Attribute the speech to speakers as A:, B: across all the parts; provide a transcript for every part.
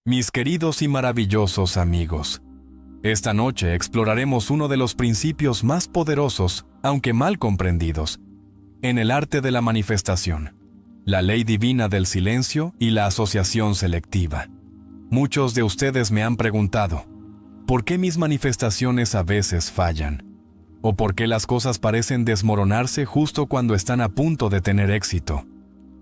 A: Mis queridos y maravillosos amigos, esta noche exploraremos uno de los principios más poderosos, aunque mal comprendidos, en el arte de la manifestación, la ley divina del silencio y la asociación selectiva. Muchos de ustedes me han preguntado, ¿por qué mis manifestaciones a veces fallan? ¿O por qué las cosas parecen desmoronarse justo cuando están a punto de tener éxito?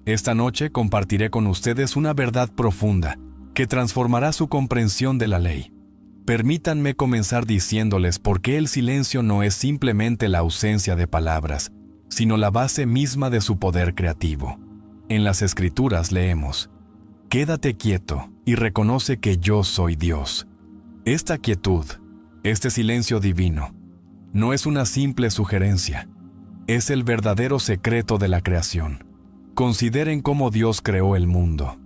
A: Esta noche compartiré con ustedes una verdad profunda que transformará su comprensión de la ley. Permítanme comenzar diciéndoles por qué el silencio no es simplemente la ausencia de palabras, sino la base misma de su poder creativo. En las Escrituras leemos: «Quédate quieto y reconoce que yo soy Dios». Esta quietud, este silencio divino, no es una simple sugerencia, es el verdadero secreto de la creación. Consideren cómo Dios creó el mundo.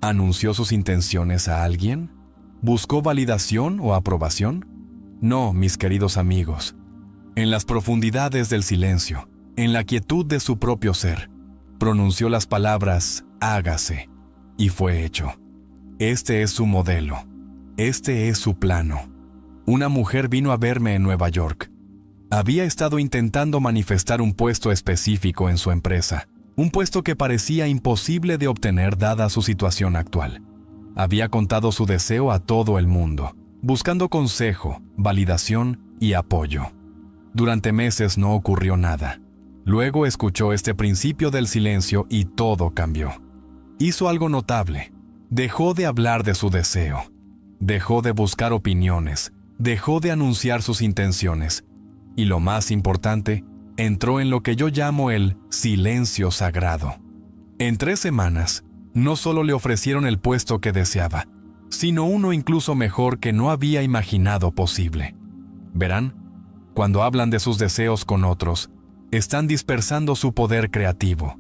A: ¿Anunció sus intenciones a alguien? ¿Buscó validación o aprobación? No, mis queridos amigos. En las profundidades del silencio, en la quietud de su propio ser, pronunció las palabras «hágase», y fue hecho. Este es su modelo. Este es su plano. Una mujer vino a verme en Nueva York. Había estado intentando manifestar un puesto específico en su empresa, un puesto que parecía imposible de obtener dada su situación actual. Había contado su deseo a todo el mundo, buscando consejo, validación y apoyo. Durante meses no ocurrió nada. Luego escuchó este principio del silencio y todo cambió. Hizo algo notable. Dejó de hablar de su deseo. Dejó de buscar opiniones. Dejó de anunciar sus intenciones. Y lo más importante, entró en lo que yo llamo el silencio sagrado. En 3 semanas, no solo le ofrecieron el puesto que deseaba, sino uno incluso mejor que no había imaginado posible. Verán, cuando hablan de sus deseos con otros, están dispersando su poder creativo.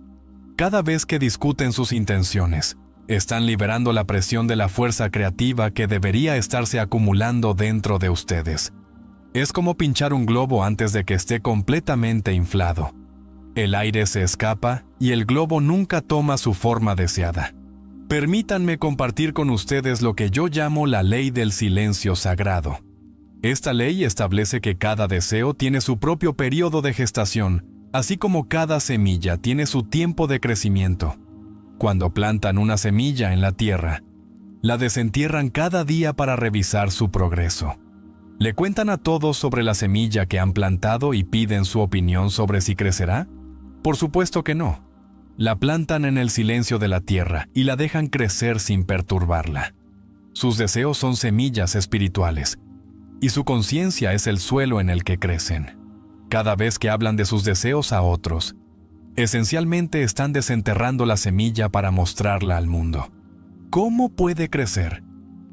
A: Cada vez que discuten sus intenciones, están liberando la presión de la fuerza creativa que debería estarse acumulando dentro de ustedes. Es como pinchar un globo antes de que esté completamente inflado. El aire se escapa y el globo nunca toma su forma deseada. Permítanme compartir con ustedes lo que yo llamo la ley del silencio sagrado. Esta ley establece que cada deseo tiene su propio periodo de gestación, así como cada semilla tiene su tiempo de crecimiento. Cuando plantan una semilla en la tierra, la desentierran cada día para revisar su progreso. ¿Le cuentan a todos sobre la semilla que han plantado y piden su opinión sobre si crecerá? Por supuesto que no. La plantan en el silencio de la tierra y la dejan crecer sin perturbarla. Sus deseos son semillas espirituales, y su conciencia es el suelo en el que crecen. Cada vez que hablan de sus deseos a otros, esencialmente están desenterrando la semilla para mostrarla al mundo. ¿Cómo puede crecer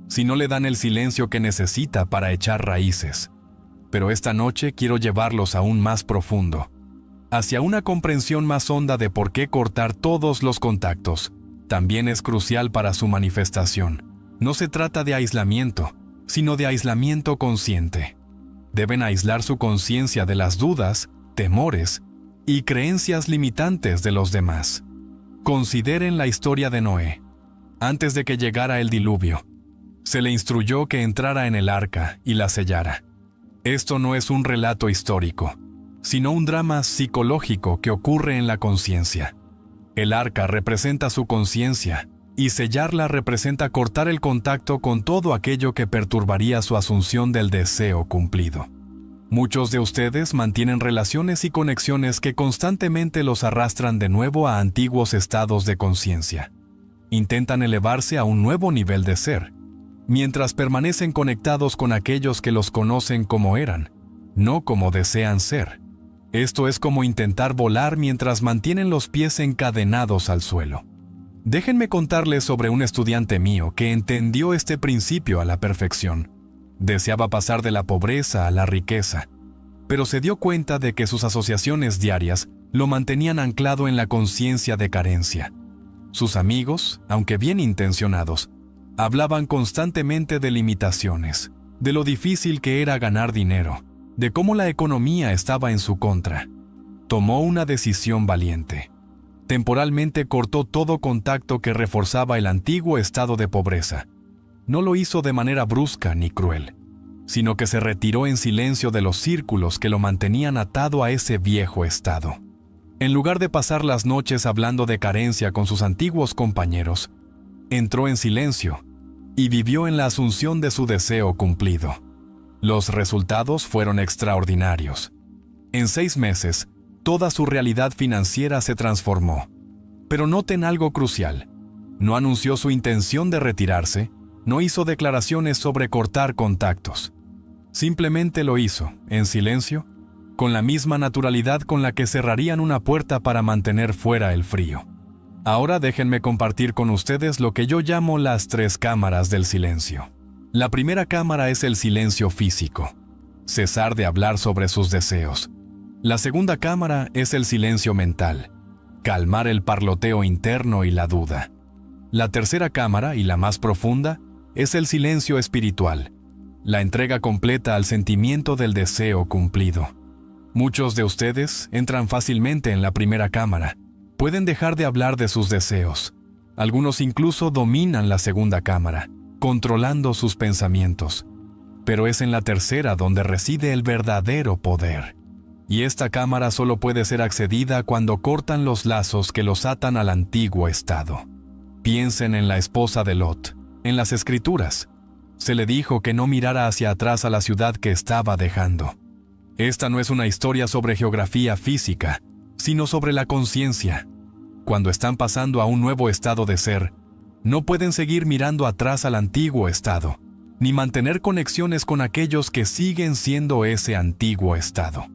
A: si no le dan el silencio que necesita para echar raíces? Pero esta noche quiero llevarlos aún más profundo, hacia una comprensión más honda de por qué cortar todos los contactos también es crucial para su manifestación. No se trata de aislamiento, sino de aislamiento consciente. Deben aislar su conciencia de las dudas, temores y creencias limitantes de los demás. Consideren la historia de Noé. Antes de que llegara el diluvio, se le instruyó que entrara en el arca y la sellara. Esto no es un relato histórico, sino un drama psicológico que ocurre en la conciencia. El arca representa su conciencia, y sellarla representa cortar el contacto con todo aquello que perturbaría su asunción del deseo cumplido. Muchos de ustedes mantienen relaciones y conexiones que constantemente los arrastran de nuevo a antiguos estados de conciencia. Intentan elevarse a un nuevo nivel de ser, mientras permanecen conectados con aquellos que los conocen como eran, no como desean ser. Esto es como intentar volar mientras mantienen los pies encadenados al suelo. Déjenme contarles sobre un estudiante mío que entendió este principio a la perfección. Deseaba pasar de la pobreza a la riqueza, pero se dio cuenta de que sus asociaciones diarias lo mantenían anclado en la conciencia de carencia. Sus amigos, aunque bien intencionados, hablaban constantemente de limitaciones, de lo difícil que era ganar dinero, de cómo la economía estaba en su contra. Tomó una decisión valiente. Temporalmente cortó todo contacto que reforzaba el antiguo estado de pobreza no lo hizo de manera brusca ni cruel, sino que se retiró en silencio de los círculos que lo mantenían atado a ese viejo estado. En lugar de pasar las noches hablando de carencia con sus antiguos compañeros, entró en silencio y vivió en la asunción de su deseo cumplido. Los resultados fueron extraordinarios. En 6 meses, toda su realidad financiera se transformó. Pero noten algo crucial. No anunció su intención de retirarse, no hizo declaraciones sobre cortar contactos. Simplemente lo hizo, en silencio, con la misma naturalidad con la que cerrarían una puerta para mantener fuera el frío. Ahora déjenme compartir con ustedes lo que yo llamo las 3 cámaras del silencio. La primera cámara es el silencio físico, cesar de hablar sobre sus deseos. La segunda cámara es el silencio mental, calmar el parloteo interno y la duda. La tercera cámara, y la más profunda, es el silencio espiritual, la entrega completa al sentimiento del deseo cumplido. Muchos de ustedes entran fácilmente en la primera cámara. Pueden dejar de hablar de sus deseos. Algunos incluso dominan la segunda cámara, controlando sus pensamientos. Pero es en la tercera donde reside el verdadero poder. Y esta cámara solo puede ser accedida cuando cortan los lazos que los atan al antiguo estado. Piensen en la esposa de Lot, en las Escrituras. Se le dijo que no mirara hacia atrás a la ciudad que estaba dejando. Esta no es una historia sobre geografía física, sino sobre la conciencia. Cuando están pasando a un nuevo estado de ser, no pueden seguir mirando atrás al antiguo estado, ni mantener conexiones con aquellos que siguen siendo ese antiguo estado.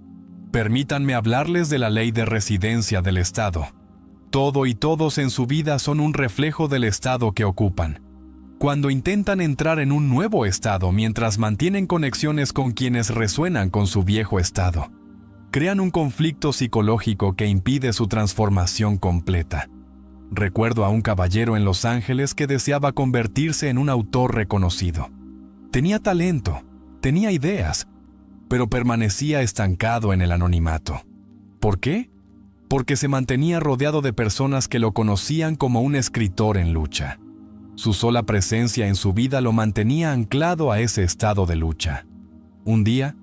A: Permítanme hablarles de la ley de residencia del estado. Todo y todos en su vida son un reflejo del estado que ocupan. Cuando intentan entrar en un nuevo estado mientras mantienen conexiones con quienes resuenan con su viejo estado, crean un conflicto psicológico que impide su transformación completa. Recuerdo a un caballero en Los Ángeles que deseaba convertirse en un autor reconocido. Tenía talento, tenía ideas, pero permanecía estancado en el anonimato. ¿Por qué? Porque se mantenía rodeado de personas que lo conocían como un escritor en lucha. Su sola presencia en su vida lo mantenía anclado a ese estado de lucha. Un día,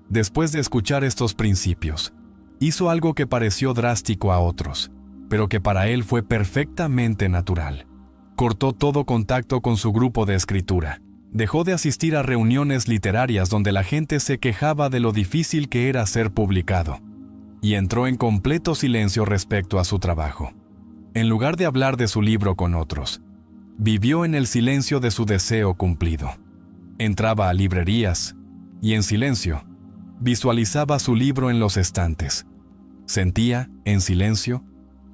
A: después de escuchar estos principios, hizo algo que pareció drástico a otros, pero que para él fue perfectamente natural. Cortó todo contacto con su grupo de escritura. Dejó de asistir a reuniones literarias donde la gente se quejaba de lo difícil que era ser publicado, y entró en completo silencio respecto a su trabajo. En lugar de hablar de su libro con otros, vivió en el silencio de su deseo cumplido. Entraba a librerías y, en silencio, visualizaba su libro en los estantes. Sentía, en silencio,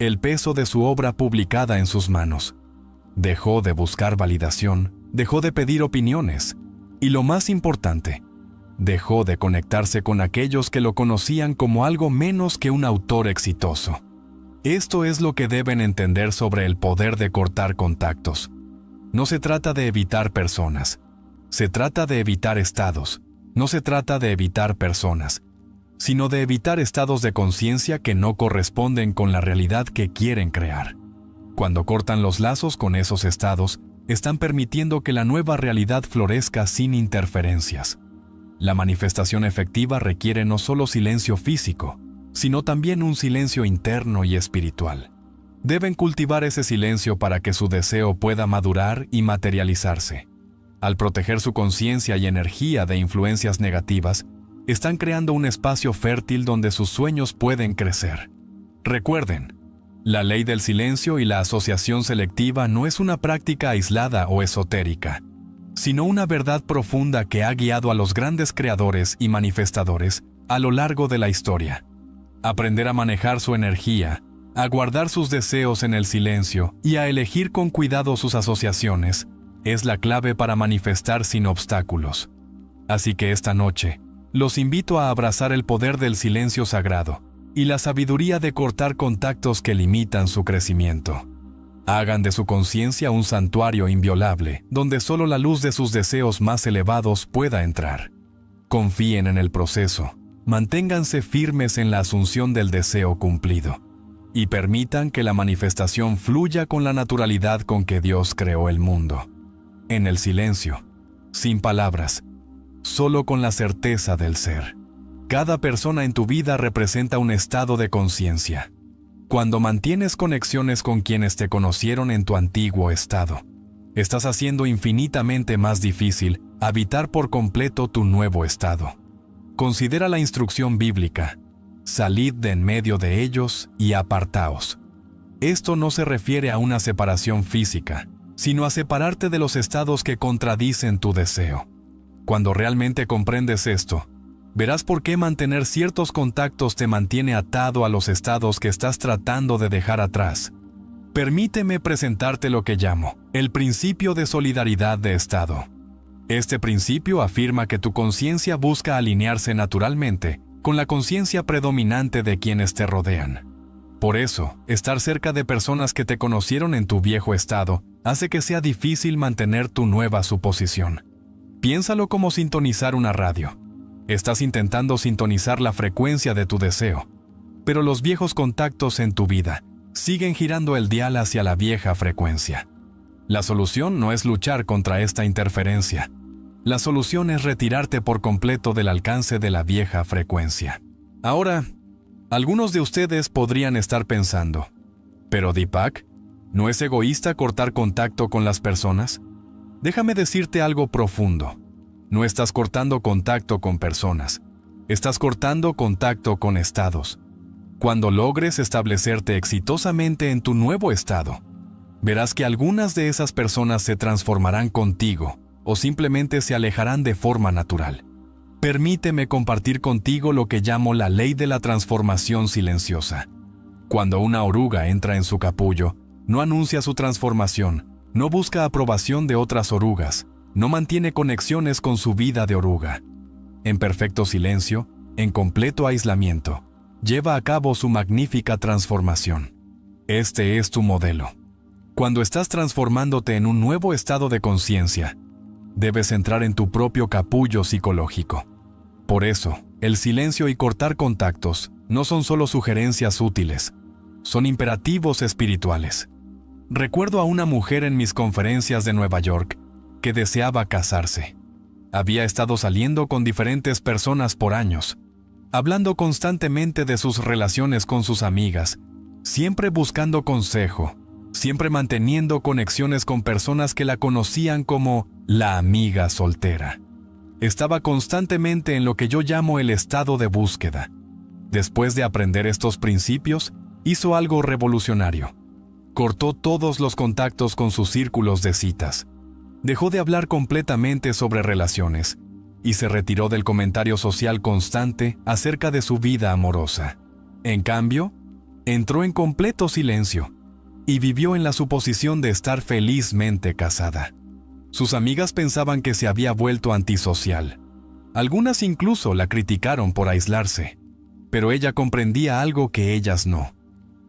A: el peso de su obra publicada en sus manos. Dejó de buscar validación, dejó de pedir opiniones y, lo más importante, dejó de conectarse con aquellos que lo conocían como algo menos que un autor exitoso. Esto es lo que deben entender sobre el poder de cortar contactos. No se trata de evitar personas, se trata de evitar estados. No se trata de evitar personas, sino de evitar estados de conciencia que no corresponden con la realidad que quieren crear. Cuando cortan los lazos con esos estados, están permitiendo que la nueva realidad florezca sin interferencias. La manifestación efectiva requiere no solo silencio físico, sino también un silencio interno y espiritual. Deben cultivar ese silencio para que su deseo pueda madurar y materializarse. Al proteger su conciencia y energía de influencias negativas, están creando un espacio fértil donde sus sueños pueden crecer. Recuerden, la ley del silencio y la asociación selectiva no es una práctica aislada o esotérica, sino una verdad profunda que ha guiado a los grandes creadores y manifestadores a lo largo de la historia. Aprender a manejar su energía, a guardar sus deseos en el silencio y a elegir con cuidado sus asociaciones es la clave para manifestar sin obstáculos. Así que esta noche, los invito a abrazar el poder del silencio sagrado y la sabiduría de cortar contactos que limitan su crecimiento. Hagan de su conciencia un santuario inviolable, donde solo la luz de sus deseos más elevados pueda entrar. Confíen en el proceso, manténganse firmes en la asunción del deseo cumplido, y permitan que la manifestación fluya con la naturalidad con que Dios creó el mundo. en el silencio, sin palabras, solo con la certeza del ser. Cada persona en tu vida representa un estado de conciencia. Cuando mantienes conexiones con quienes te conocieron en tu antiguo estado, estás haciendo infinitamente más difícil habitar por completo tu nuevo estado. Considera la instrucción bíblica: salid de en medio de ellos y apartaos. Esto no se refiere a una separación física, sino a separarte de los estados que contradicen tu deseo. Cuando realmente comprendes esto, verás por qué mantener ciertos contactos te mantiene atado a los estados que estás tratando de dejar atrás. Permíteme presentarte lo que llamo el principio de solidaridad de estado. Este principio afirma que tu conciencia busca alinearse naturalmente con la conciencia predominante de quienes te rodean. Por eso, estar cerca de personas que te conocieron en tu viejo estado hace que sea difícil mantener tu nueva suposición. Piénsalo como sintonizar una radio. Estás intentando sintonizar la frecuencia de tu deseo, pero los viejos contactos en tu vida siguen girando el dial hacia la vieja frecuencia. La solución no es luchar contra esta interferencia. La solución es retirarte por completo del alcance de la vieja frecuencia. Ahora, algunos de ustedes podrían estar pensando, ¿pero Deepak, no es egoísta cortar contacto con las personas? Déjame decirte algo profundo. No estás cortando contacto con personas. Estás cortando contacto con estados. Cuando logres establecerte exitosamente en tu nuevo estado, verás que algunas de esas personas se transformarán contigo o simplemente se alejarán de forma natural. Permíteme compartir contigo lo que llamo la ley de la transformación silenciosa. Cuando una oruga entra en su capullo, no anuncia su transformación, no busca aprobación de otras orugas, no mantiene conexiones con su vida de oruga. En perfecto silencio, en completo aislamiento, lleva a cabo su magnífica transformación. Este es tu modelo. Cuando estás transformándote en un nuevo estado de conciencia, debes entrar en tu propio capullo psicológico. Por eso, el silencio y cortar contactos no son solo sugerencias útiles, son imperativos espirituales. Recuerdo a una mujer en mis conferencias de Nueva York que deseaba casarse. Había estado saliendo con diferentes personas por años, hablando constantemente de sus relaciones con sus amigas, siempre buscando consejo, siempre manteniendo conexiones con personas que la conocían como la amiga soltera. Estaba constantemente en lo que yo llamo el estado de búsqueda. Después de aprender estos principios, hizo algo revolucionario. Cortó todos los contactos con sus círculos de citas. Dejó de hablar completamente sobre relaciones y se retiró del comentario social constante acerca de su vida amorosa. En cambio, entró en completo silencio y vivió en la suposición de estar felizmente casada. Sus amigas pensaban que se había vuelto antisocial. Algunas incluso la criticaron por aislarse, pero ella comprendía algo que ellas no.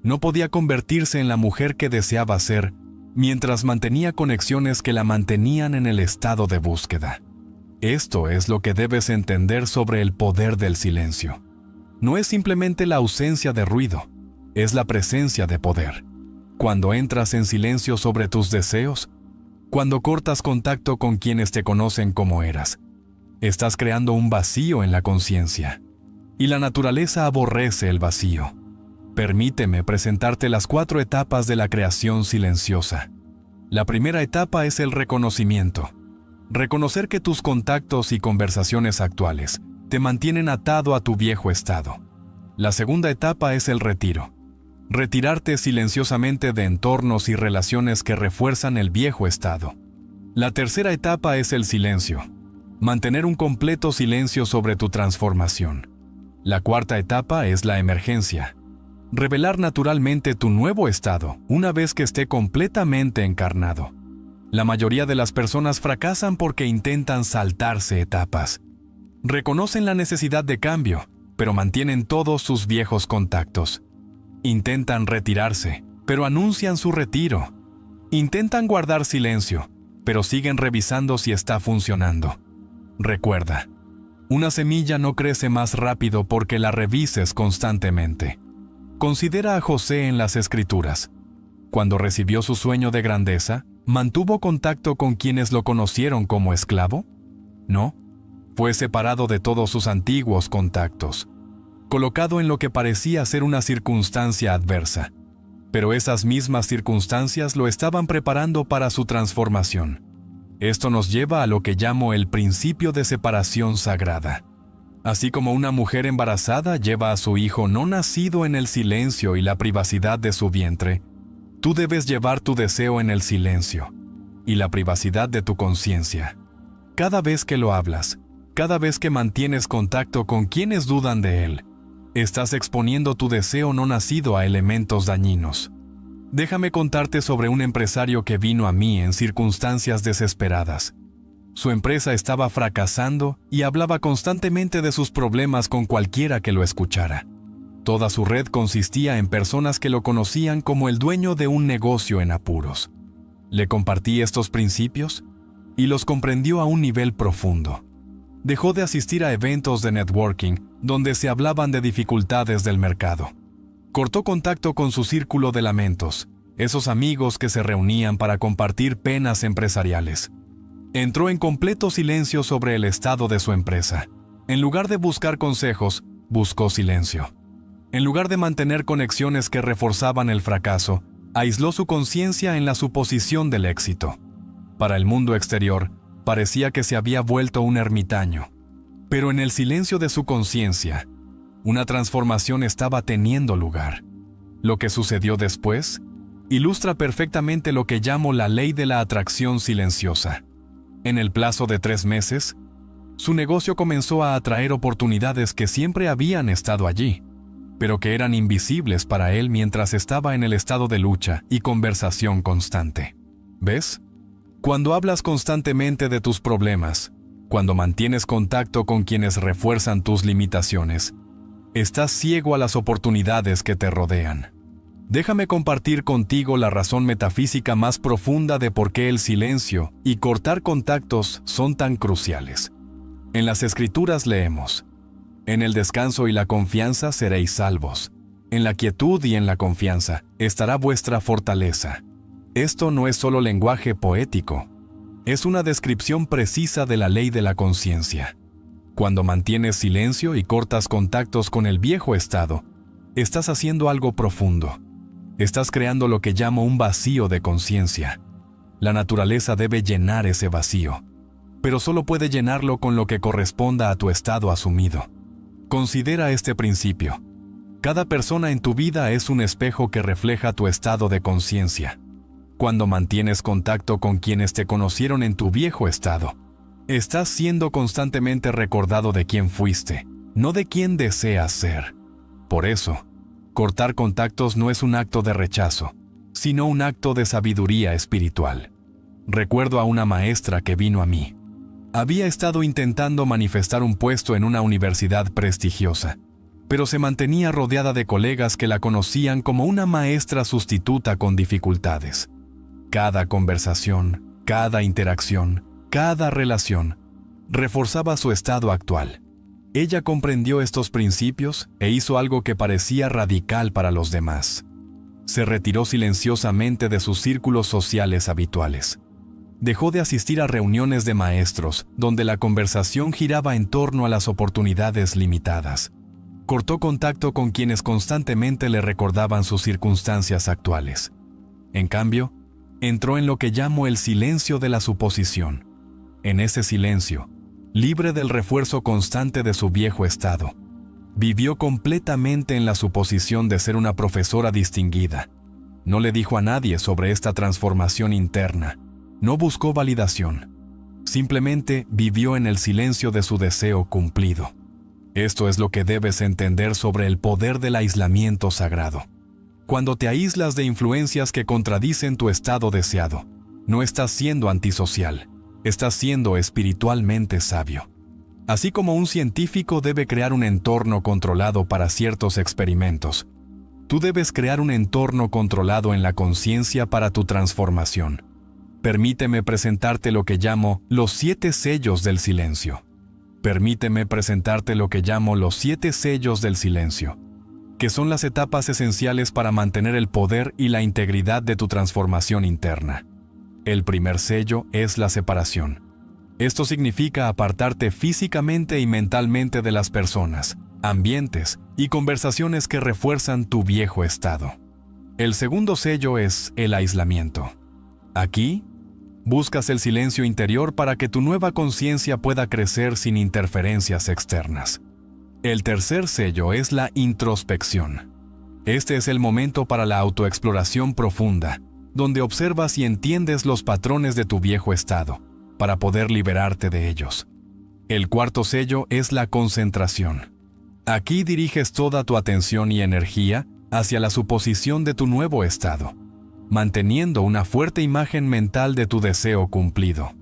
A: No podía convertirse en la mujer que deseaba ser mientras mantenía conexiones que la mantenían en el estado de búsqueda. Esto es lo que debes entender sobre el poder del silencio. No es simplemente la ausencia de ruido, es la presencia de poder. Cuando entras en silencio sobre tus deseos, cuando cortas contacto con quienes te conocen como eras, estás creando un vacío en la conciencia. Y la naturaleza aborrece el vacío. Permíteme presentarte las 4 etapas de la creación silenciosa. La primera etapa es el reconocimiento. Reconocer que tus contactos y conversaciones actuales te mantienen atado a tu viejo estado. La segunda etapa es el retiro. Retirarte silenciosamente de entornos y relaciones que refuerzan el viejo estado. La tercera etapa es el silencio. Mantener un completo silencio sobre tu transformación. La cuarta etapa es la emergencia. Revelar naturalmente tu nuevo estado una vez que esté completamente encarnado. La mayoría de las personas fracasan porque intentan saltarse etapas. Reconocen la necesidad de cambio, pero mantienen todos sus viejos contactos. Intentan retirarse, pero anuncian su retiro. Intentan guardar silencio, pero siguen revisando si está funcionando. Recuerda, una semilla no crece más rápido porque la revises constantemente. Considera a José en las Escrituras. Cuando recibió su sueño de grandeza, ¿Mantuvo contacto con quienes lo conocieron como esclavo? No. Fue separado de todos sus antiguos contactos, colocado en lo que parecía ser una circunstancia adversa. Pero esas mismas circunstancias lo estaban preparando para su transformación. Esto nos lleva a lo que llamo el principio de separación sagrada. Así como una mujer embarazada lleva a su hijo no nacido en el silencio y la privacidad de su vientre, tú debes llevar tu deseo en el silencio y la privacidad de tu conciencia. Cada vez que lo hablas, cada vez que mantienes contacto con quienes dudan de él, estás exponiendo tu deseo no nacido a elementos dañinos. Déjame contarte sobre un empresario que vino a mí en circunstancias desesperadas. Su empresa estaba fracasando y hablaba constantemente de sus problemas con cualquiera que lo escuchara. Toda su red consistía en personas que lo conocían como el dueño de un negocio en apuros. Le compartí estos principios y los comprendió a un nivel profundo. Dejó de asistir a eventos de networking donde se hablaban de dificultades del mercado. Cortó contacto con su círculo de lamentos, esos amigos que se reunían para compartir penas empresariales. Entró en completo silencio sobre el estado de su empresa. En lugar de buscar consejos, buscó silencio. En lugar de mantener conexiones que reforzaban el fracaso, aisló su conciencia en la suposición del éxito. Para el mundo exterior, parecía que se había vuelto un ermitaño. Pero en el silencio de su conciencia, una transformación estaba teniendo lugar. Lo que sucedió después ilustra perfectamente lo que llamo la ley de la atracción silenciosa. En el plazo de 3 meses, su negocio comenzó a atraer oportunidades que siempre habían estado allí, pero que eran invisibles para él mientras estaba en el estado de lucha y conversación constante. ¿Ves? Cuando hablas constantemente de tus problemas, cuando mantienes contacto con quienes refuerzan tus limitaciones, estás ciego a las oportunidades que te rodean. Déjame compartir contigo la razón metafísica más profunda de por qué el silencio y cortar contactos son tan cruciales. En las Escrituras leemos: en el descanso y la confianza seréis salvos. En la quietud y en la confianza estará vuestra fortaleza. Esto no es solo lenguaje poético, es una descripción precisa de la ley de la conciencia. Cuando mantienes silencio y cortas contactos con el viejo estado, estás haciendo algo profundo. Estás creando lo que llamo un vacío de conciencia. La naturaleza debe llenar ese vacío, pero solo puede llenarlo con lo que corresponda a tu estado asumido. Considera este principio. Cada persona en tu vida es un espejo que refleja tu estado de conciencia. Cuando mantienes contacto con quienes te conocieron en tu viejo estado, estás siendo constantemente recordado de quién fuiste, no de quién deseas ser. Por eso, cortar contactos no es un acto de rechazo, sino un acto de sabiduría espiritual. Recuerdo a una maestra que vino a mí. Había estado intentando manifestar un puesto en una universidad prestigiosa, pero se mantenía rodeada de colegas que la conocían como una maestra sustituta con dificultades. Cada conversación, cada interacción, cada relación reforzaba su estado actual. Ella comprendió estos principios e hizo algo que parecía radical para los demás. Se retiró silenciosamente de sus círculos sociales habituales. Dejó de asistir a reuniones de maestros donde la conversación giraba en torno a las oportunidades limitadas. Cortó contacto con quienes constantemente le recordaban sus circunstancias actuales. En cambio, entró en lo que llamo el silencio de la suposición. En ese silencio, libre del refuerzo constante de su viejo estado, vivió completamente en la suposición de ser una profesora distinguida. No le dijo a nadie sobre esta transformación interna. No buscó validación. Simplemente vivió en el silencio de su deseo cumplido. Esto es lo que debes entender sobre el poder del aislamiento sagrado. Cuando te aíslas de influencias que contradicen tu estado deseado, no estás siendo antisocial, estás siendo espiritualmente sabio. Así como un científico debe crear un entorno controlado para ciertos experimentos, tú debes crear un entorno controlado en la conciencia para tu transformación. Permíteme presentarte lo que llamo los 7 sellos del silencio. Permíteme presentarte lo que llamo los 7 sellos del silencio, que son las etapas esenciales para mantener el poder y la integridad de tu transformación interna. El primer sello es la separación. Esto significa apartarte físicamente y mentalmente de las personas, ambientes y conversaciones que refuerzan tu viejo estado. El segundo sello es el aislamiento. Aquí, buscas el silencio interior para que tu nueva conciencia pueda crecer sin interferencias externas. El tercer sello es la introspección. Este es el momento para la autoexploración profunda, donde observas y entiendes los patrones de tu viejo estado, para poder liberarte de ellos. El cuarto sello es la concentración. Aquí diriges toda tu atención y energía hacia la suposición de tu nuevo estado, manteniendo una fuerte imagen mental de tu deseo cumplido.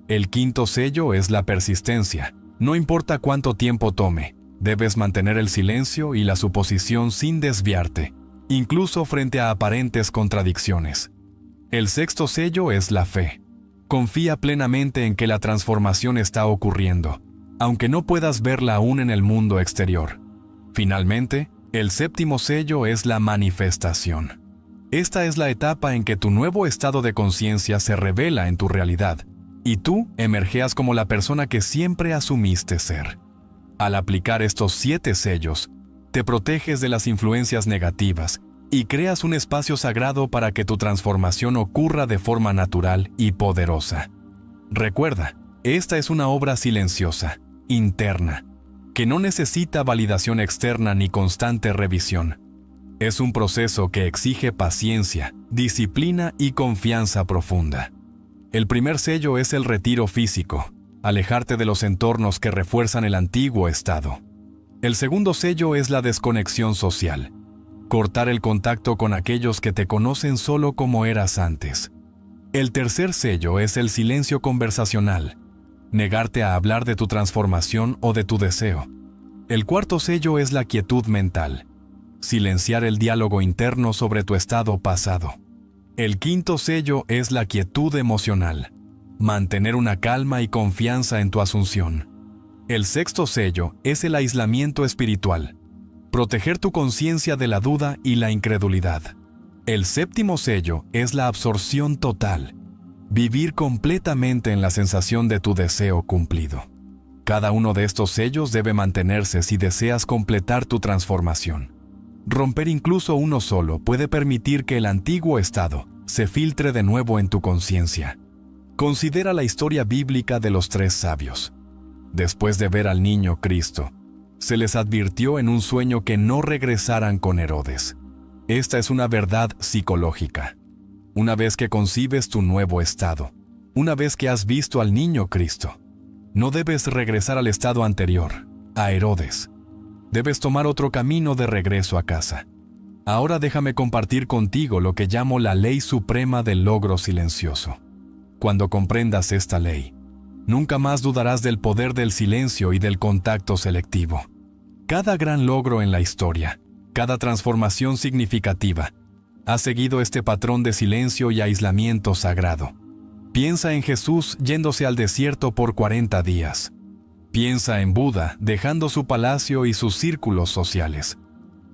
A: El quinto sello es la persistencia. No importa cuánto tiempo tome, debes mantener el silencio y la suposición sin desviarte, incluso frente a aparentes contradicciones. El sexto sello es la fe. Confía plenamente en que la transformación está ocurriendo, aunque no puedas verla aún en el mundo exterior. Finalmente, el séptimo sello es la manifestación. Esta es la etapa en que tu nuevo estado de conciencia se revela en tu realidad, y tú emergeas como la persona que siempre asumiste ser. Al aplicar estos 7 sellos, te proteges de las influencias negativas y creas un espacio sagrado para que tu transformación ocurra de forma natural y poderosa. Recuerda, esta es una obra silenciosa, interna, que no necesita validación externa ni constante revisión. Es un proceso que exige paciencia, disciplina y confianza profunda. El primer sello es el retiro físico, alejarte de los entornos que refuerzan el antiguo estado. El segundo sello es la desconexión social, cortar el contacto con aquellos que te conocen solo como eras antes. El tercer sello es el silencio conversacional, negarte a hablar de tu transformación o de tu deseo. El cuarto sello es la quietud mental, silenciar el diálogo interno sobre tu estado pasado. El quinto sello es la quietud emocional, mantener una calma y confianza en tu asunción. El sexto sello es el aislamiento espiritual, proteger tu conciencia de la duda y la incredulidad. El séptimo sello es la absorción total, vivir completamente en la sensación de tu deseo cumplido. Cada uno de estos sellos debe mantenerse si deseas completar tu transformación. Romper incluso uno solo puede permitir que el antiguo estado se filtre de nuevo en tu conciencia. Considera la historia bíblica de los 3 sabios. Después de ver al niño Cristo, se les advirtió en un sueño que no regresaran con Herodes. Esta es una verdad psicológica. Una vez que concibes tu nuevo estado, una vez que has visto al niño Cristo, no debes regresar al estado anterior, a Herodes. Debes tomar otro camino de regreso a casa. Ahora déjame compartir contigo lo que llamo la ley suprema del logro silencioso. Cuando comprendas esta ley, nunca más dudarás del poder del silencio y del contacto selectivo. Cada gran logro en la historia, cada transformación significativa, ha seguido este patrón de silencio y aislamiento sagrado. Piensa en Jesús yéndose al desierto por 40 días. Piensa en Buda dejando su palacio y sus círculos sociales.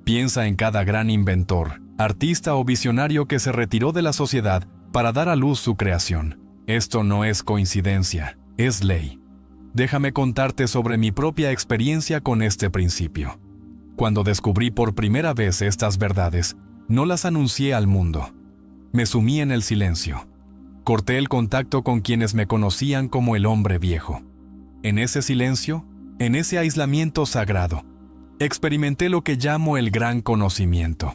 A: Piensa en cada gran inventor, artista o visionario que se retiró de la sociedad para dar a luz su creación. Esto no es coincidencia, es ley. Déjame contarte sobre mi propia experiencia con este principio. Cuando descubrí por primera vez estas verdades, no las anuncié al mundo. Me sumí en el silencio. Corté el contacto con quienes me conocían como el hombre viejo. En ese silencio, en ese aislamiento sagrado, experimenté lo que llamo el gran conocimiento.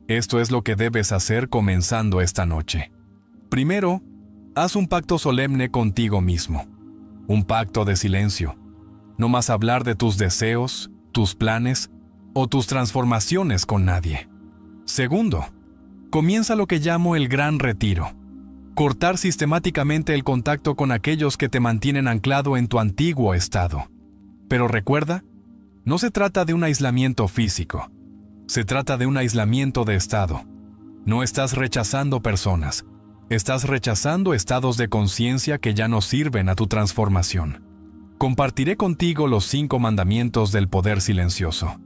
A: Esto es lo que debes hacer comenzando esta noche. Primero, haz un pacto solemne contigo mismo. Un pacto de silencio. No más hablar de tus deseos, tus planes o tus transformaciones con nadie. Segundo, comienza lo que llamo el gran retiro. Cortar sistemáticamente el contacto con aquellos que te mantienen anclado en tu antiguo estado. Pero recuerda, no se trata de un aislamiento físico. Se trata de un aislamiento de estado. No estás rechazando personas. Estás rechazando estados de conciencia que ya no sirven a tu transformación. Compartiré contigo los 5 mandamientos del poder silencioso.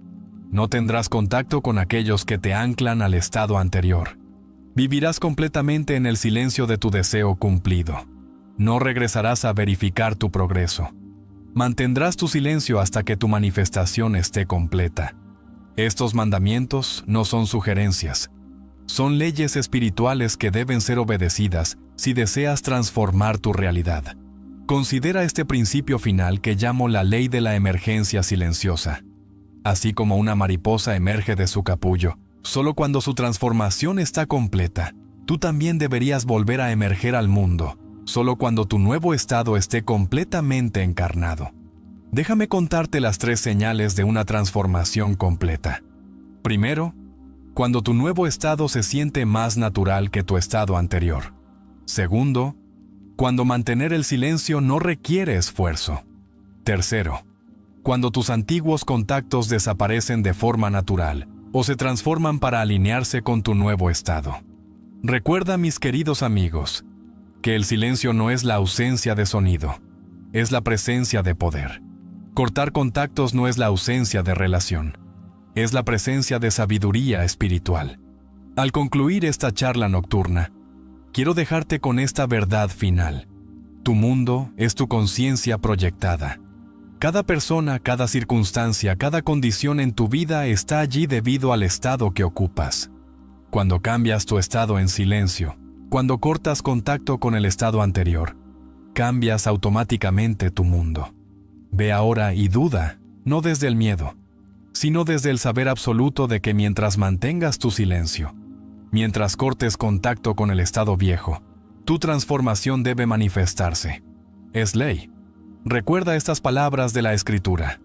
A: No tendrás contacto con aquellos que te anclan al estado anterior. Vivirás completamente en el silencio de tu deseo cumplido. No regresarás a verificar tu progreso. Mantendrás tu silencio hasta que tu manifestación esté completa. Estos mandamientos no son sugerencias. Son leyes espirituales que deben ser obedecidas si deseas transformar tu realidad. Considera este principio final que llamo la ley de la emergencia silenciosa. Así como una mariposa emerge de su capullo, solo cuando su transformación está completa, tú también deberías volver a emerger al mundo, solo cuando tu nuevo estado esté completamente encarnado. Déjame contarte las 3 señales de una transformación completa. Primero, cuando tu nuevo estado se siente más natural que tu estado anterior. Segundo, cuando mantener el silencio no requiere esfuerzo. Tercero, cuando tus antiguos contactos desaparecen de forma natural o se transforman para alinearse con tu nuevo estado. Recuerda, mis queridos amigos, que el silencio no es la ausencia de sonido, es la presencia de poder. Cortar contactos no es la ausencia de relación, es la presencia de sabiduría espiritual. Al concluir esta charla nocturna, quiero dejarte con esta verdad final. Tu mundo es tu conciencia proyectada. Cada persona, cada circunstancia, cada condición en tu vida está allí debido al estado que ocupas. Cuando cambias tu estado en silencio, cuando cortas contacto con el estado anterior, cambias automáticamente tu mundo. Ve ahora y duda, no desde el miedo, sino desde el saber absoluto de que mientras mantengas tu silencio, mientras cortes contacto con el estado viejo, tu transformación debe manifestarse. Es ley. Recuerda estas palabras de la Escritura.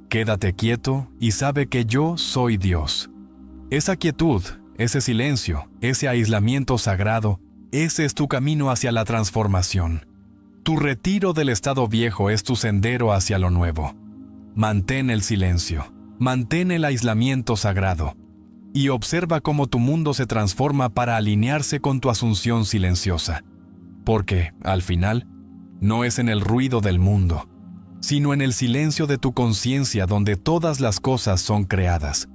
A: Quédate quieto y sabe que yo soy Dios. Esa quietud, ese silencio, ese aislamiento sagrado, ese es tu camino hacia la transformación. Tu retiro del estado viejo es tu sendero hacia lo nuevo. Mantén el silencio, mantén el aislamiento sagrado y observa cómo tu mundo se transforma para alinearse con tu asunción silenciosa. Porque, al final, no es en el ruido del mundo, sino en el silencio de tu conciencia donde todas las cosas son creadas.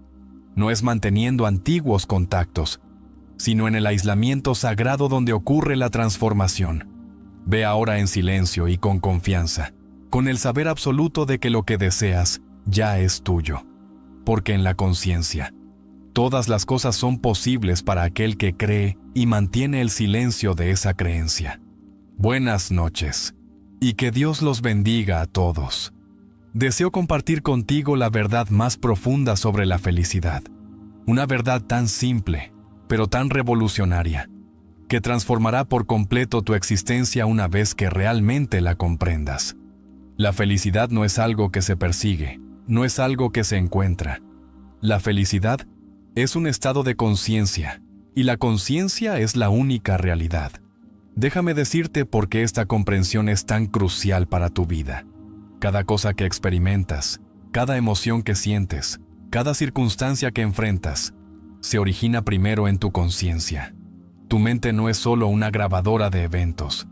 A: No es manteniendo antiguos contactos, sino en el aislamiento sagrado donde ocurre la transformación. Ve ahora en silencio y con confianza, con el saber absoluto de que lo que deseas ya es tuyo. Porque en la conciencia, todas las cosas son posibles para aquel que cree y mantiene el silencio de esa creencia. Buenas noches, y que Dios los bendiga a todos. Deseo compartir contigo la verdad más profunda sobre la felicidad. Una verdad tan simple, pero tan revolucionaria, que transformará por completo tu existencia una vez que realmente la comprendas. La felicidad no es algo que se persigue, no es algo que se encuentra. La felicidad es un estado de conciencia, y la conciencia es la única realidad. Déjame decirte por qué esta comprensión es tan crucial para tu vida. Cada cosa que experimentas, cada emoción que sientes, cada circunstancia que enfrentas, se origina primero en tu conciencia. Tu mente no es solo una grabadora de eventos,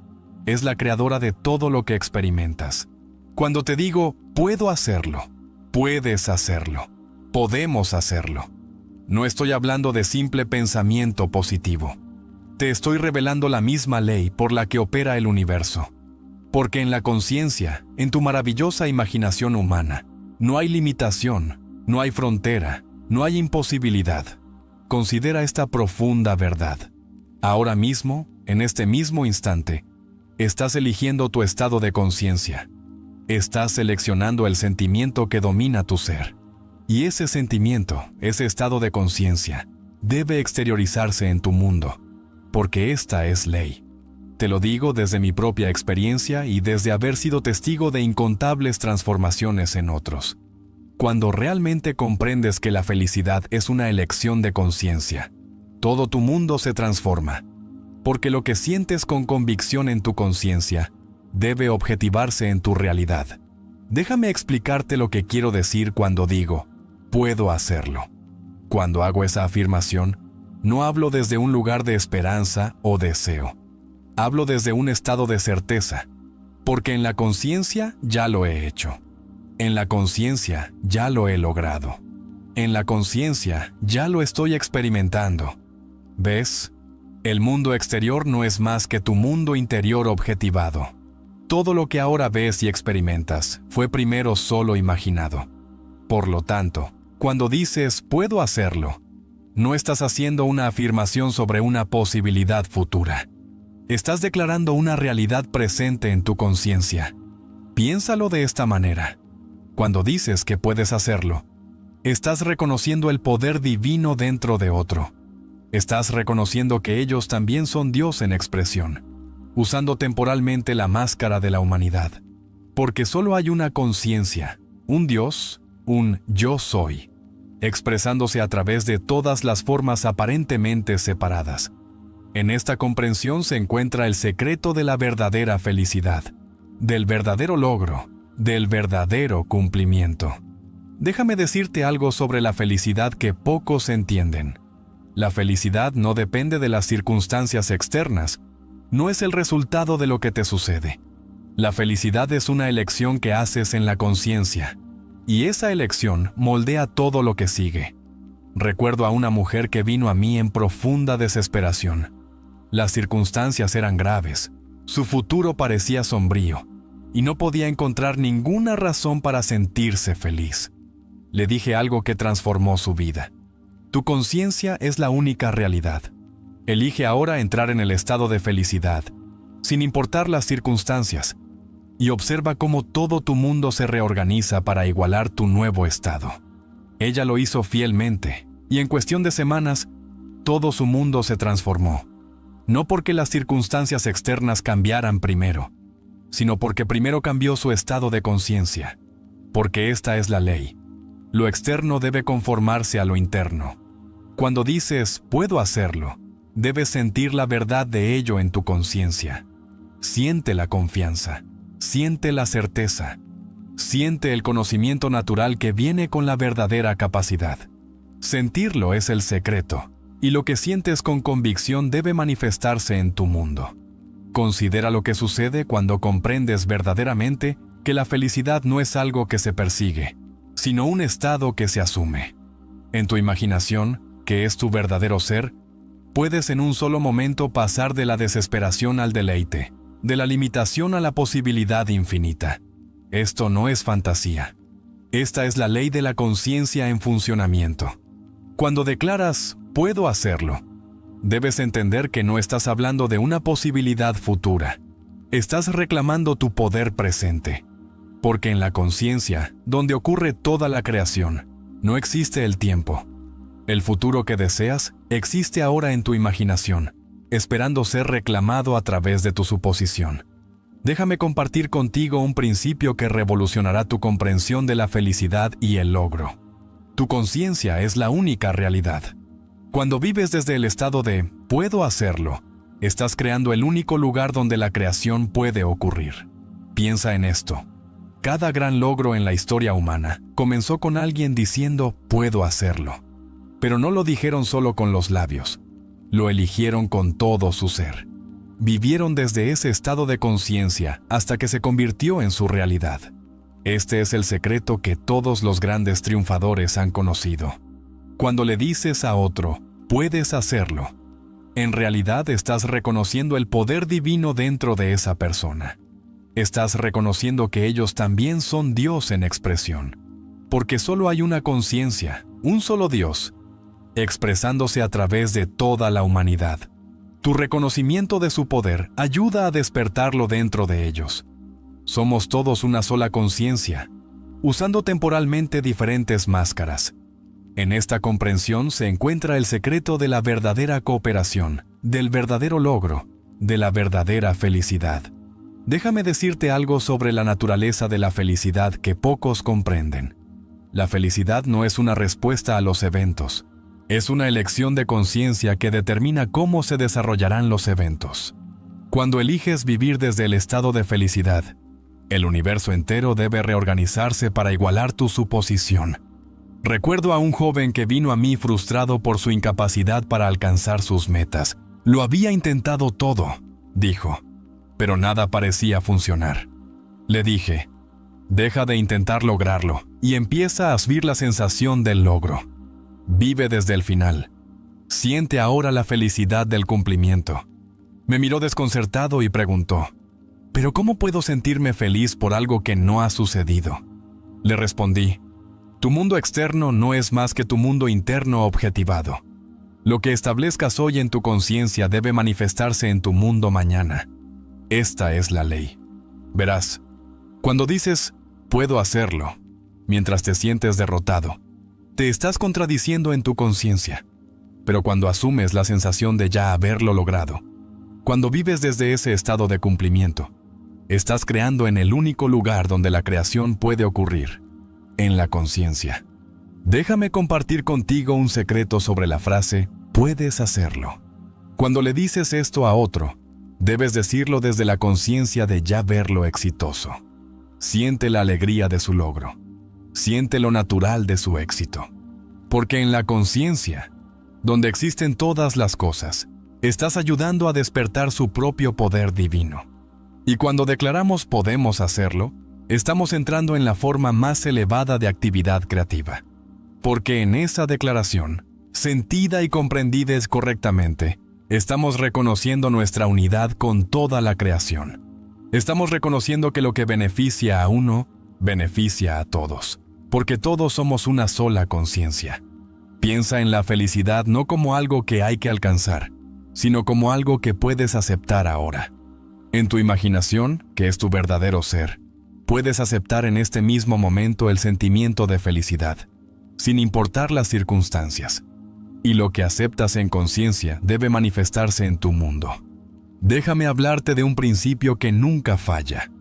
A: es la creadora de todo lo que experimentas. Cuando te digo, puedo hacerlo, puedes hacerlo, podemos hacerlo, no estoy hablando de simple pensamiento positivo. Te estoy revelando la misma ley por la que opera el universo. Porque en la conciencia, en tu maravillosa imaginación humana, no hay limitación, no hay frontera, no hay imposibilidad. Considera esta profunda verdad. Ahora mismo, en este mismo instante, estás eligiendo tu estado de conciencia. Estás seleccionando el sentimiento que domina tu ser. Y ese sentimiento, ese estado de conciencia, debe exteriorizarse en tu mundo. Porque esta es ley. Te lo digo desde mi propia experiencia y desde haber sido testigo de incontables transformaciones en otros. Cuando realmente comprendes que la felicidad es una elección de conciencia, todo tu mundo se transforma. Porque lo que sientes con convicción en tu conciencia debe objetivarse en tu realidad. Déjame explicarte lo que quiero decir cuando digo, puedo hacerlo. Cuando hago esa afirmación, no hablo desde un lugar de esperanza o deseo. Hablo desde un estado de certeza, porque en la conciencia ya lo he hecho. En la conciencia ya lo he logrado. En la conciencia ya lo estoy experimentando. ¿Ves? El mundo exterior no es más que tu mundo interior objetivado. Todo lo que ahora ves y experimentas fue primero solo imaginado. Por lo tanto, cuando dices "puedo hacerlo", no estás haciendo una afirmación sobre una posibilidad futura. Estás declarando una realidad presente en tu conciencia. Piénsalo de esta manera. Cuando dices que puedes hacerlo, estás reconociendo el poder divino dentro de otro. Estás reconociendo que ellos también son Dios en expresión, usando temporalmente la máscara de la humanidad. Porque solo hay una conciencia, un Dios, un yo soy, expresándose a través de todas las formas aparentemente separadas. En esta comprensión se encuentra el secreto de la verdadera felicidad, del verdadero logro, del verdadero cumplimiento. Déjame decirte algo sobre la felicidad que pocos entienden. La felicidad no depende de las circunstancias externas, no es el resultado de lo que te sucede. La felicidad es una elección que haces en la conciencia, y esa elección moldea todo lo que sigue. Recuerdo a una mujer que vino a mí en profunda desesperación. Las circunstancias eran graves, su futuro parecía sombrío, y no podía encontrar ninguna razón para sentirse feliz. Le dije algo que transformó su vida. Tu conciencia es la única realidad. Elige ahora entrar en el estado de felicidad, sin importar las circunstancias, y observa cómo todo tu mundo se reorganiza para igualar tu nuevo estado. Ella lo hizo fielmente, y en cuestión de semanas, todo su mundo se transformó. No porque las circunstancias externas cambiaran primero, sino porque primero cambió su estado de conciencia. Porque esta es la ley. Lo externo debe conformarse a lo interno. Cuando dices "puedo hacerlo", debes sentir la verdad de ello en tu conciencia. Siente la confianza, siente la certeza, siente el conocimiento natural que viene con la verdadera capacidad. Sentirlo es el secreto, y lo que sientes con convicción debe manifestarse en tu mundo. Considera lo que sucede cuando comprendes verdaderamente que la felicidad no es algo que se persigue, sino un estado que se asume. En tu imaginación, que es tu verdadero ser, puedes en un solo momento pasar de la desesperación al deleite, de la limitación a la posibilidad infinita. Esto no es fantasía. Esta es la ley de la conciencia en funcionamiento. Cuando declaras "puedo hacerlo", debes entender que no estás hablando de una posibilidad futura. Estás reclamando tu poder presente. Porque en la conciencia, donde ocurre toda la creación, no existe el tiempo. El futuro que deseas existe ahora en tu imaginación, esperando ser reclamado a través de tu suposición. Déjame compartir contigo un principio que revolucionará tu comprensión de la felicidad y el logro. Tu conciencia es la única realidad. Cuando vives desde el estado de "puedo hacerlo", estás creando el único lugar donde la creación puede ocurrir. Piensa en esto. Cada gran logro en la historia humana comenzó con alguien diciendo "puedo hacerlo". Pero no lo dijeron solo con los labios, lo eligieron con todo su ser. Vivieron desde ese estado de conciencia hasta que se convirtió en su realidad. Este es el secreto que todos los grandes triunfadores han conocido. Cuando le dices a otro "puedes hacerlo", en realidad estás reconociendo el poder divino dentro de esa persona. Estás reconociendo que ellos también son Dios en expresión. Porque solo hay una conciencia, un solo Dios, expresándose a través de toda la humanidad. Tu reconocimiento de su poder ayuda a despertarlo dentro de ellos. Somos todos una sola conciencia, usando temporalmente diferentes máscaras. En esta comprensión se encuentra el secreto de la verdadera cooperación, del verdadero logro, de la verdadera felicidad. Déjame decirte algo sobre la naturaleza de la felicidad que pocos comprenden. La felicidad no es una respuesta a los eventos. Es una elección de conciencia que determina cómo se desarrollarán los eventos. Cuando eliges vivir desde el estado de felicidad, el universo entero debe reorganizarse para igualar tu suposición. Recuerdo a un joven que vino a mí frustrado por su incapacidad para alcanzar sus metas. Lo había intentado todo, dijo, pero nada parecía funcionar. Le dije, deja de intentar lograrlo y empieza a vivir la sensación del logro. Vive desde el final. Siente ahora la felicidad del cumplimiento. Me miró desconcertado y preguntó, ¿pero cómo puedo sentirme feliz por algo que no ha sucedido? Le respondí, tu mundo externo no es más que tu mundo interno objetivado. Lo que establezcas hoy en tu conciencia debe manifestarse en tu mundo mañana. Esta es la ley. Verás, cuando dices, puedo hacerlo, mientras te sientes derrotado, te estás contradiciendo en tu conciencia. Pero cuando asumes la sensación de ya haberlo logrado, cuando vives desde ese estado de cumplimiento, estás creando en el único lugar donde la creación puede ocurrir, en la conciencia. Déjame compartir contigo un secreto sobre la frase, puedes hacerlo. Cuando le dices esto a otro, debes decirlo desde la conciencia de ya verlo exitoso. Siente la alegría de su logro. Siente lo natural de su éxito. Porque en la conciencia, donde existen todas las cosas, estás ayudando a despertar su propio poder divino. Y cuando declaramos podemos hacerlo, estamos entrando en la forma más elevada de actividad creativa. Porque en esa declaración, sentida y comprendida correctamente, estamos reconociendo nuestra unidad con toda la creación. Estamos reconociendo que lo que beneficia a uno, beneficia a todos, porque todos somos una sola conciencia. Piensa en la felicidad no como algo que hay que alcanzar, sino como algo que puedes aceptar ahora. En tu imaginación, que es tu verdadero ser, puedes aceptar en este mismo momento el sentimiento de felicidad, sin importar las circunstancias. Y lo que aceptas en conciencia debe manifestarse en tu mundo. Déjame hablarte de un principio que nunca falla.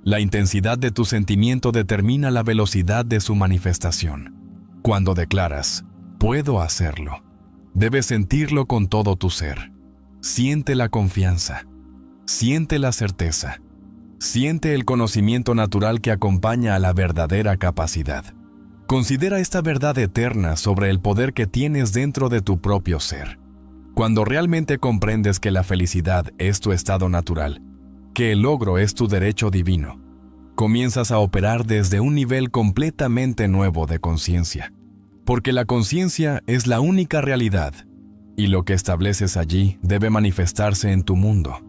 A: La intensidad de tu sentimiento determina la velocidad de su manifestación. Cuando declaras, puedo hacerlo, debes sentirlo con todo tu ser. Siente la confianza. Siente la certeza. Siente el conocimiento natural que acompaña a la verdadera capacidad. Considera esta verdad eterna sobre el poder que tienes dentro de tu propio ser. Cuando realmente comprendes que la felicidad es tu estado natural, que el logro es tu derecho divino, comienzas a operar desde un nivel completamente nuevo de conciencia. Porque la conciencia es la única realidad, y lo que estableces allí debe manifestarse en tu mundo.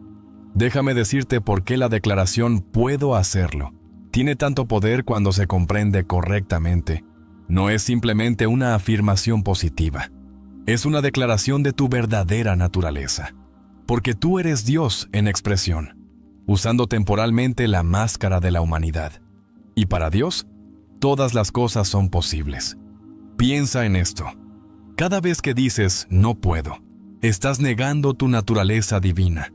A: Déjame decirte por qué la declaración «puedo hacerlo» tiene tanto poder cuando se comprende correctamente. No es simplemente una afirmación positiva. Es una declaración de tu verdadera naturaleza. Porque tú eres Dios en expresión, usando temporalmente la máscara de la humanidad. Y para Dios, todas las cosas son posibles. Piensa en esto. Cada vez que dices «no puedo», estás negando tu naturaleza divina.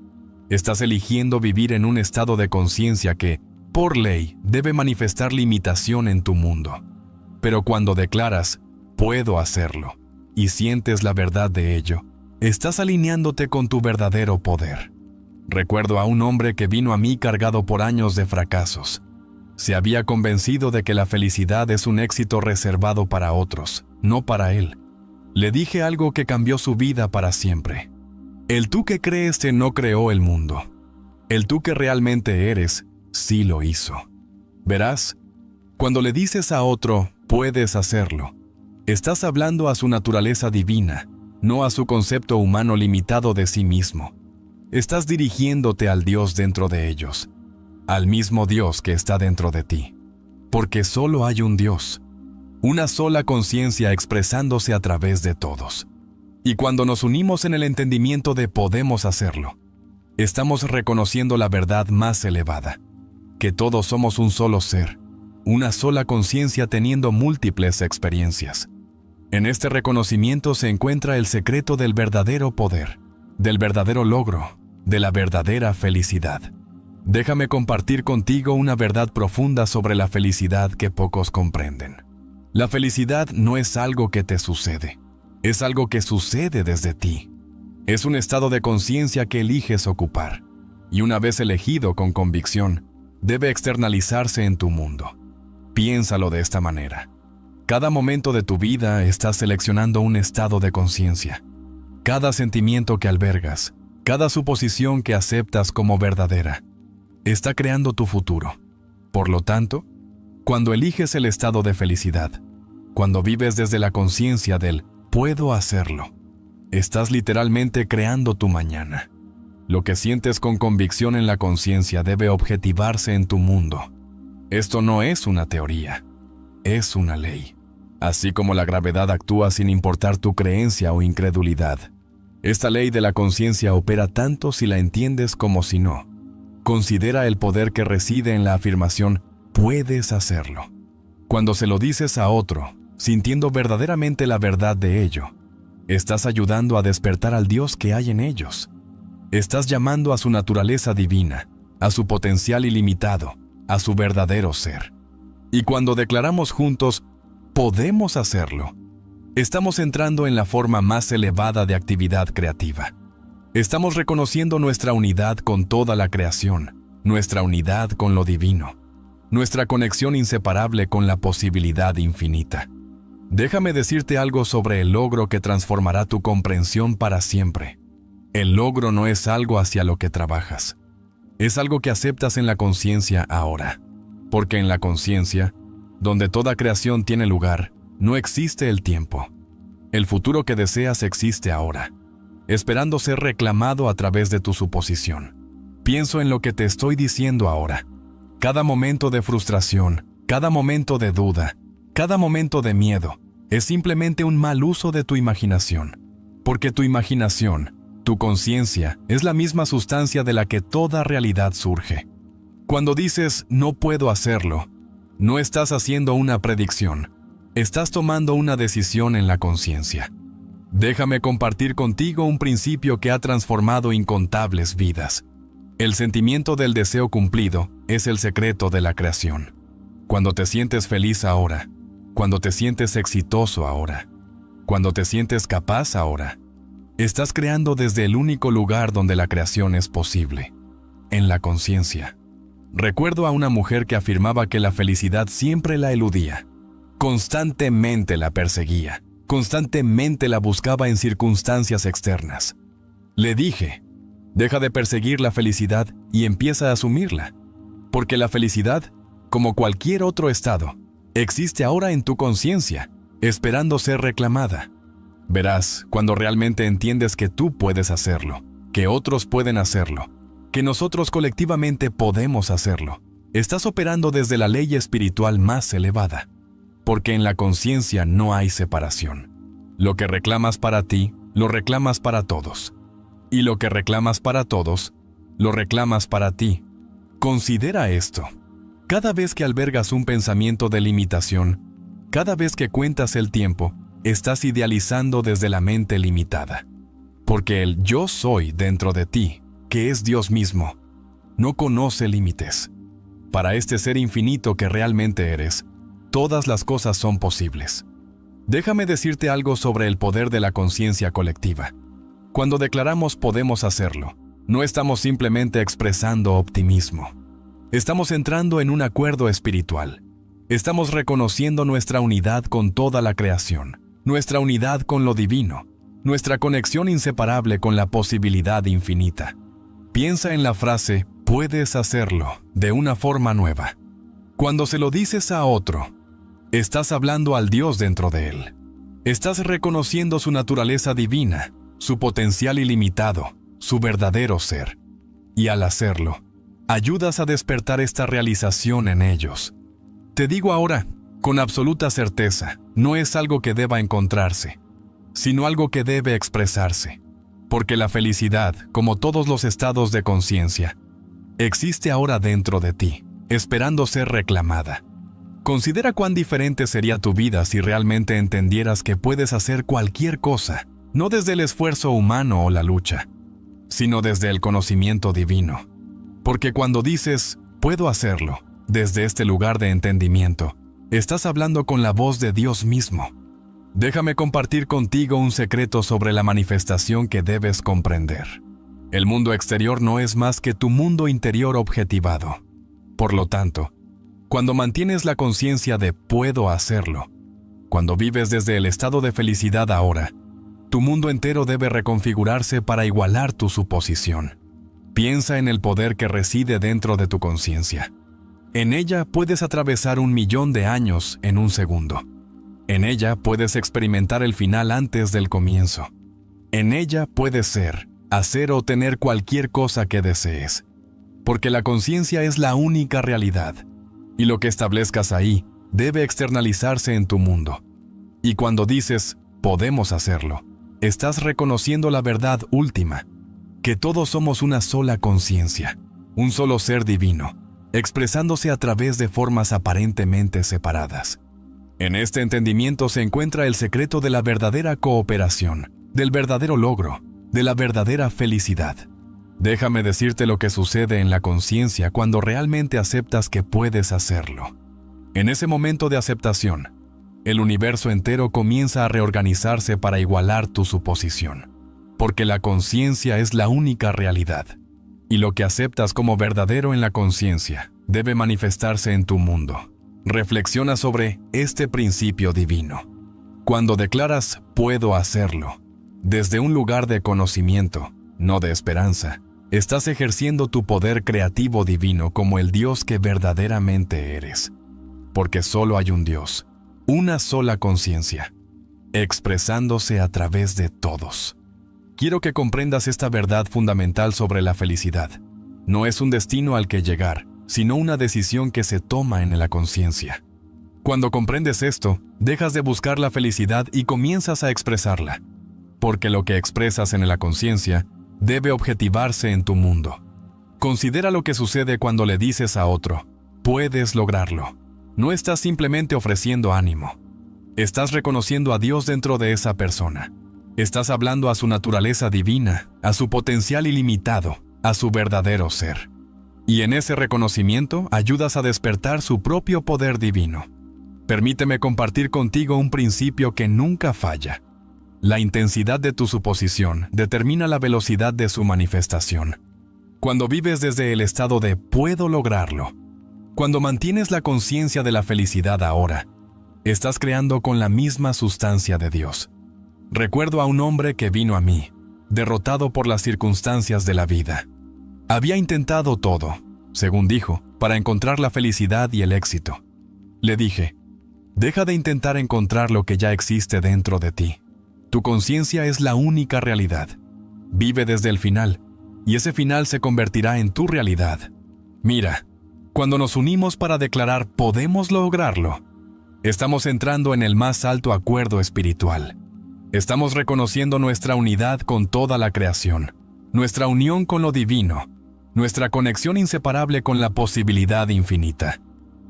A: Estás eligiendo vivir en un estado de conciencia que, por ley, debe manifestar limitación en tu mundo. Pero cuando declaras «puedo hacerlo» y sientes la verdad de ello, estás alineándote con tu verdadero poder. Recuerdo a un hombre que vino a mí cargado por años de fracasos. Se había convencido de que la felicidad es un éxito reservado para otros, no para él. Le dije algo que cambió su vida para siempre. El tú que crees que no creó el mundo. El tú que realmente eres, sí lo hizo. Verás, cuando le dices a otro, puedes hacerlo, estás hablando a su naturaleza divina, no a su concepto humano limitado de sí mismo. Estás dirigiéndote al Dios dentro de ellos, al mismo Dios que está dentro de ti. Porque solo hay un Dios, una sola conciencia expresándose a través de todos. Y cuando nos unimos en el entendimiento de podemos hacerlo, estamos reconociendo la verdad más elevada, que todos somos un solo ser, una sola conciencia teniendo múltiples experiencias. En este reconocimiento se encuentra el secreto del verdadero poder, del verdadero logro, de la verdadera felicidad. Déjame compartir contigo una verdad profunda sobre la felicidad que pocos comprenden. La felicidad no es algo que te sucede, es algo que sucede desde ti. Es un estado de conciencia que eliges ocupar, y una vez elegido con convicción, debe externalizarse en tu mundo. Piénsalo de esta manera. Cada momento de tu vida estás seleccionando un estado de conciencia. Cada sentimiento que albergas, cada suposición que aceptas como verdadera, está creando tu futuro. Por lo tanto, cuando eliges el estado de felicidad, cuando vives desde la conciencia del «puedo hacerlo», Estás literalmente creando tu mañana. Lo que sientes con convicción en la conciencia debe objetivarse en tu mundo. Esto no es una teoría, es una ley. Así como la gravedad actúa sin importar tu creencia o incredulidad, esta ley de la conciencia opera tanto si la entiendes como si no. Considera el poder que reside en la afirmación «puedes hacerlo». Cuando se lo dices a otro, sintiendo verdaderamente la verdad de ello, estás ayudando a despertar al Dios que hay en ellos. Estás llamando a su naturaleza divina, a su potencial ilimitado, a su verdadero ser. Y cuando declaramos juntos, podemos hacerlo, estamos entrando en la forma más elevada de actividad creativa. Estamos reconociendo nuestra unidad con toda la creación, nuestra unidad con lo divino, nuestra conexión inseparable con la posibilidad infinita. Déjame decirte algo sobre el logro que transformará tu comprensión para siempre. El logro no es algo hacia lo que trabajas. Es algo que aceptas en la conciencia ahora. Porque en la conciencia, donde toda creación tiene lugar, no existe el tiempo. El futuro que deseas existe ahora, esperando ser reclamado a través de tu suposición. Pienso en lo que te estoy diciendo ahora. Cada momento de frustración, cada momento de duda, cada momento de miedo, es simplemente un mal uso de tu imaginación. Porque tu imaginación, tu conciencia, es la misma sustancia de la que toda realidad surge. Cuando dices «no puedo hacerlo», no estás haciendo una predicción, estás tomando una decisión en la conciencia. Déjame compartir contigo un principio que ha transformado incontables vidas. El sentimiento del deseo cumplido es el secreto de la creación. Cuando te sientes feliz ahora, cuando te sientes exitoso ahora, cuando te sientes capaz ahora, estás creando desde el único lugar donde la creación es posible, en la conciencia. Recuerdo a una mujer que afirmaba que la felicidad siempre la eludía. Constantemente la perseguía, constantemente la buscaba en circunstancias externas. Le dije, deja de perseguir la felicidad y empieza a asumirla, porque la felicidad, como cualquier otro estado, existe ahora en tu conciencia, esperando ser reclamada. Verás, cuando realmente entiendes que tú puedes hacerlo, que otros pueden hacerlo, que nosotros colectivamente podemos hacerlo, estás operando desde la ley espiritual más elevada. Porque en la conciencia no hay separación. Lo que reclamas para ti, lo reclamas para todos. Y lo que reclamas para todos, lo reclamas para ti. Considera esto. Cada vez que albergas un pensamiento de limitación, cada vez que cuentas el tiempo, estás idealizando desde la mente limitada. Porque el yo soy dentro de ti, que es Dios mismo, no conoce límites. Para este ser infinito que realmente eres, todas las cosas son posibles. Déjame decirte algo sobre el poder de la conciencia colectiva. Cuando declaramos podemos hacerlo, no estamos simplemente expresando optimismo. Estamos entrando en un acuerdo espiritual. Estamos reconociendo nuestra unidad con toda la creación, nuestra unidad con lo divino, nuestra conexión inseparable con la posibilidad infinita. Piensa en la frase «puedes hacerlo» de una forma nueva. Cuando se lo dices a otro, estás hablando al Dios dentro de él. Estás reconociendo su naturaleza divina, su potencial ilimitado, su verdadero ser. Y al hacerlo, ayudas a despertar esta realización en ellos. Te digo ahora, con absoluta certeza, no es algo que deba encontrarse, sino algo que debe expresarse. Porque la felicidad, como todos los estados de conciencia, existe ahora dentro de ti, esperando ser reclamada. Considera cuán diferente sería tu vida si realmente entendieras que puedes hacer cualquier cosa, no desde el esfuerzo humano o la lucha, sino desde el conocimiento divino. Porque cuando dices, puedo hacerlo, desde este lugar de entendimiento, estás hablando con la voz de Dios mismo. Déjame compartir contigo un secreto sobre la manifestación que debes comprender. El mundo exterior no es más que tu mundo interior objetivado. Por lo tanto, cuando mantienes la conciencia de puedo hacerlo, cuando vives desde el estado de felicidad ahora, tu mundo entero debe reconfigurarse para igualar tu suposición. Piensa en el poder que reside dentro de tu conciencia. En ella puedes atravesar 1.000.000 de años en un segundo. En ella puedes experimentar el final antes del comienzo. En ella puedes ser, hacer o tener cualquier cosa que desees, porque la conciencia es la única realidad, y lo que establezcas ahí debe externalizarse en tu mundo. Y cuando dices, podemos hacerlo, estás reconociendo la verdad última, que todos somos una sola conciencia, un solo ser divino, expresándose a través de formas aparentemente separadas. En este entendimiento se encuentra el secreto de la verdadera cooperación, del verdadero logro, de la verdadera felicidad. Déjame decirte lo que sucede en la conciencia cuando realmente aceptas que puedes hacerlo. En ese momento de aceptación, el universo entero comienza a reorganizarse para igualar tu suposición, porque la conciencia es la única realidad, y lo que aceptas como verdadero en la conciencia debe manifestarse en tu mundo. Reflexiona sobre este principio divino. Cuando declaras "puedo hacerlo", desde un lugar de conocimiento, no de esperanza, estás ejerciendo tu poder creativo divino como el Dios que verdaderamente eres. Porque solo hay un Dios, una sola conciencia, expresándose a través de todos. Quiero que comprendas esta verdad fundamental sobre la felicidad. No es un destino al que llegar, sino una decisión que se toma en la conciencia. Cuando comprendes esto, dejas de buscar la felicidad y comienzas a expresarla, porque lo que expresas en la conciencia debe objetivarse en tu mundo. Considera lo que sucede cuando le dices a otro, puedes lograrlo. No estás simplemente ofreciendo ánimo. Estás reconociendo a Dios dentro de esa persona. Estás hablando a su naturaleza divina, a su potencial ilimitado, a su verdadero ser. Y en ese reconocimiento ayudas a despertar su propio poder divino. Permíteme compartir contigo un principio que nunca falla. La intensidad de tu suposición determina la velocidad de su manifestación. Cuando vives desde el estado de "puedo lograrlo", cuando mantienes la conciencia de la felicidad ahora, estás creando con la misma sustancia de Dios. Recuerdo a un hombre que vino a mí, derrotado por las circunstancias de la vida. Había intentado todo, según dijo, para encontrar la felicidad y el éxito. Le dije, deja de intentar encontrar lo que ya existe dentro de ti. Tu conciencia es la única realidad. Vive desde el final, y ese final se convertirá en tu realidad. Mira, cuando nos unimos para declarar "podemos lograrlo", estamos entrando en el más alto acuerdo espiritual. Estamos reconociendo nuestra unidad con toda la creación, nuestra unión con lo divino, nuestra conexión inseparable con la posibilidad infinita.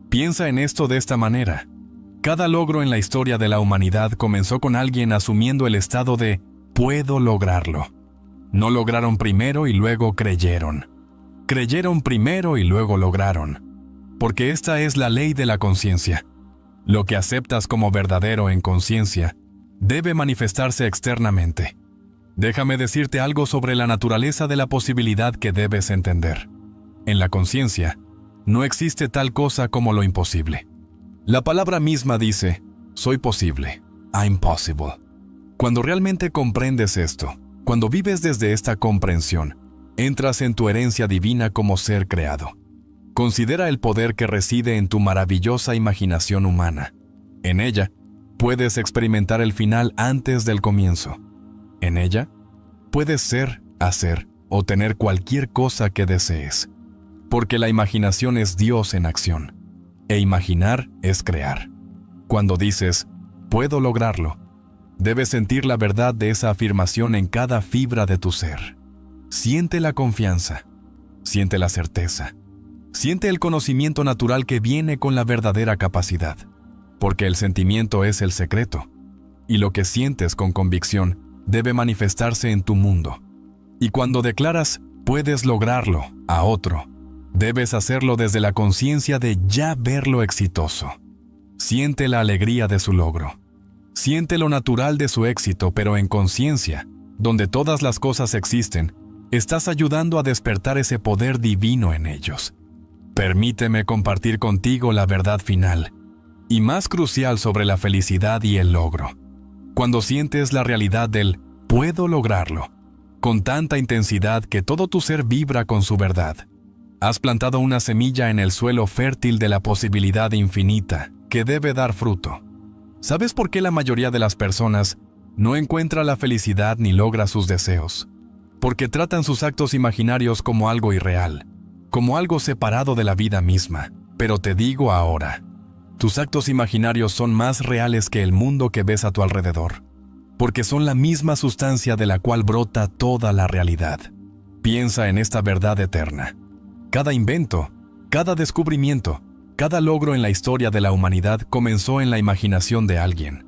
A: Piensa en esto de esta manera. Cada logro en la historia de la humanidad comenzó con alguien asumiendo el estado de "puedo lograrlo". No lograron primero y luego creyeron. Creyeron primero y luego lograron. Porque esta es la ley de la conciencia. Lo que aceptas como verdadero en conciencia debe manifestarse externamente. Déjame decirte algo sobre la naturaleza de la posibilidad que debes entender. En la conciencia, no existe tal cosa como lo imposible. La palabra misma dice, soy posible, I'm possible. Cuando realmente comprendes esto, cuando vives desde esta comprensión, entras en tu herencia divina como ser creado. Considera el poder que reside en tu maravillosa imaginación humana. En ella, puedes experimentar el final antes del comienzo. En ella, puedes ser, hacer o tener cualquier cosa que desees. Porque la imaginación es Dios en acción. E imaginar es crear. Cuando dices, puedo lograrlo, debes sentir la verdad de esa afirmación en cada fibra de tu ser. Siente la confianza, siente la certeza, siente el conocimiento natural que viene con la verdadera capacidad, porque el sentimiento es el secreto, y lo que sientes con convicción debe manifestarse en tu mundo. Y cuando declaras, puedes lograrlo, a otro, debes hacerlo desde la conciencia de ya verlo exitoso. Siente la alegría de su logro. Siente lo natural de su éxito, pero en conciencia, donde todas las cosas existen, estás ayudando a despertar ese poder divino en ellos. Permíteme compartir contigo la verdad final, y más crucial sobre la felicidad y el logro. Cuando sientes la realidad del puedo lograrlo, con tanta intensidad que todo tu ser vibra con su verdad, has plantado una semilla en el suelo fértil de la posibilidad infinita que debe dar fruto. ¿Sabes por qué la mayoría de las personas no encuentra la felicidad ni logra sus deseos, porque tratan sus actos imaginarios como algo irreal, como algo separado de la vida misma. Pero te digo ahora, tus actos imaginarios son más reales que el mundo que ves a tu alrededor, porque son la misma sustancia de la cual brota toda la realidad. Piensa en esta verdad eterna. Cada invento, cada descubrimiento, cada logro en la historia de la humanidad comenzó en la imaginación de alguien.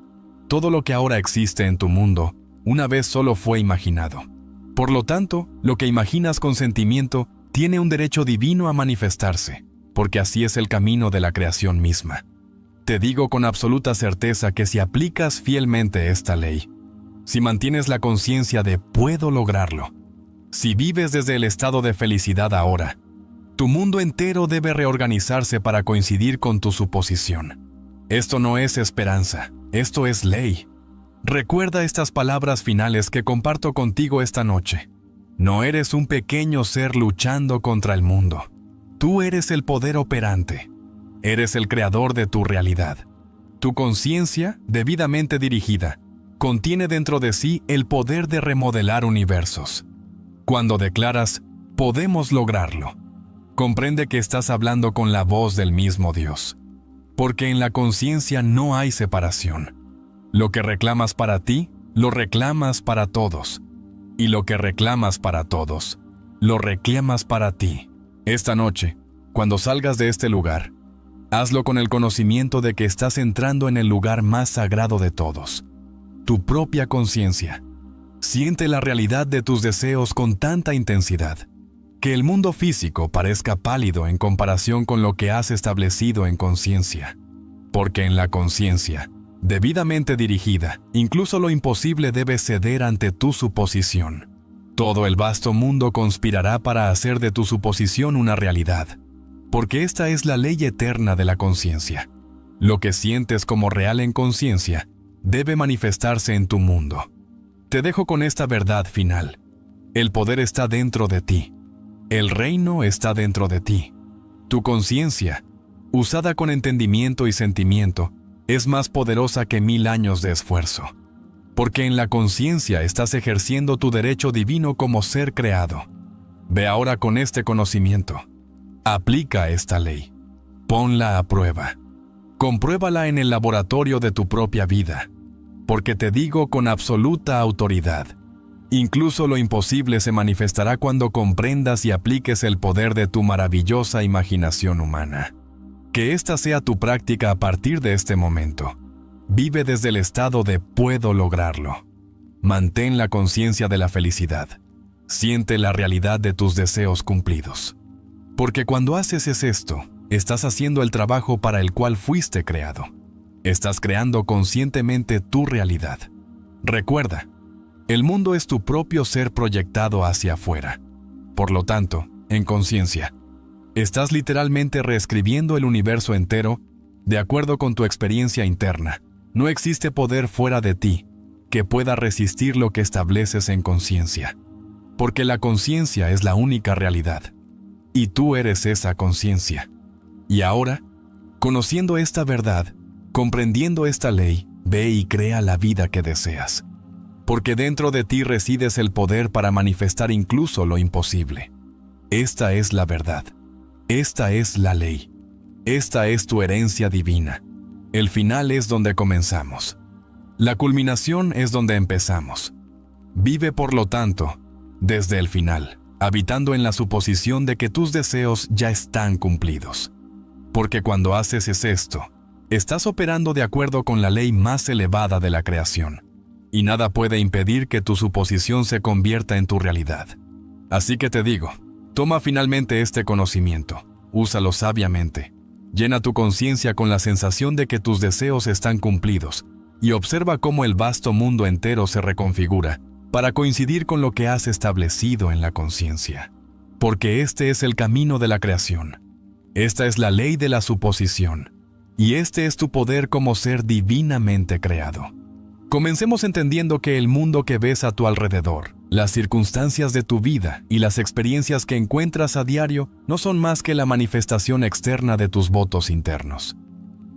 A: Todo lo que ahora existe en tu mundo, una vez solo fue imaginado. Por lo tanto, lo que imaginas con sentimiento tiene un derecho divino a manifestarse, porque así es el camino de la creación misma. Te digo con absoluta certeza que si aplicas fielmente esta ley, si mantienes la conciencia de puedo lograrlo, si vives desde el estado de felicidad ahora, tu mundo entero debe reorganizarse para coincidir con tu suposición. Esto no es esperanza, esto es ley. Recuerda estas palabras finales que comparto contigo esta noche. No eres un pequeño ser luchando contra el mundo. Tú eres el poder operante. Eres el creador de tu realidad. Tu conciencia, debidamente dirigida, contiene dentro de sí el poder de remodelar universos. Cuando declaras, podemos lograrlo, comprende que estás hablando con la voz del mismo Dios. Porque en la conciencia no hay separación. Lo que reclamas para ti, lo reclamas para todos. Y lo que reclamas para todos, lo reclamas para ti. Esta noche, cuando salgas de este lugar, hazlo con el conocimiento de que estás entrando en el lugar más sagrado de todos, tu propia conciencia. Siente la realidad de tus deseos con tanta intensidad, que el mundo físico parezca pálido en comparación con lo que has establecido en conciencia. Porque en la conciencia, debidamente dirigida, incluso lo imposible debe ceder ante tu suposición. Todo el vasto mundo conspirará para hacer de tu suposición una realidad, porque esta es la ley eterna de la conciencia. Lo que sientes como real en conciencia debe manifestarse en tu mundo. Te dejo con esta verdad final. El poder está dentro de ti. El reino está dentro de ti. Tu conciencia, usada con entendimiento y sentimiento, es más poderosa que 1000 años de esfuerzo. Porque en la conciencia estás ejerciendo tu derecho divino como ser creado. Ve ahora con este conocimiento. Aplica esta ley. Ponla a prueba. Compruébala en el laboratorio de tu propia vida. Porque te digo con absoluta autoridad, incluso lo imposible se manifestará cuando comprendas y apliques el poder de tu maravillosa imaginación humana. Que esta sea tu práctica a partir de este momento. Vive desde el estado de puedo lograrlo. Mantén la conciencia de la felicidad. Siente la realidad de tus deseos cumplidos. Porque cuando haces esto, estás haciendo el trabajo para el cual fuiste creado. Estás creando conscientemente tu realidad. Recuerda, el mundo es tu propio ser proyectado hacia afuera. Por lo tanto, en conciencia, estás literalmente reescribiendo el universo entero de acuerdo con tu experiencia interna. No existe poder fuera de ti que pueda resistir lo que estableces en conciencia, porque la conciencia es la única realidad, y tú eres esa conciencia. Y ahora, conociendo esta verdad, comprendiendo esta ley, ve y crea la vida que deseas, porque dentro de ti resides el poder para manifestar incluso lo imposible. Esta es la verdad. Esta es la ley. Esta es tu herencia divina. El final es donde comenzamos. La culminación es donde empezamos. Vive, por lo tanto, desde el final, habitando en la suposición de que tus deseos ya están cumplidos. Porque cuando haces esto, estás operando de acuerdo con la ley más elevada de la creación, y nada puede impedir que tu suposición se convierta en tu realidad. Así que te digo, toma finalmente este conocimiento, úsalo sabiamente. Llena tu conciencia con la sensación de que tus deseos están cumplidos y observa cómo el vasto mundo entero se reconfigura para coincidir con lo que has establecido en la conciencia. Porque este es el camino de la creación. Esta es la ley de la suposición. Y este es tu poder como ser divinamente creado. Comencemos entendiendo que el mundo que ves a tu alrededor, las circunstancias de tu vida y las experiencias que encuentras a diario no son más que la manifestación externa de tus votos internos.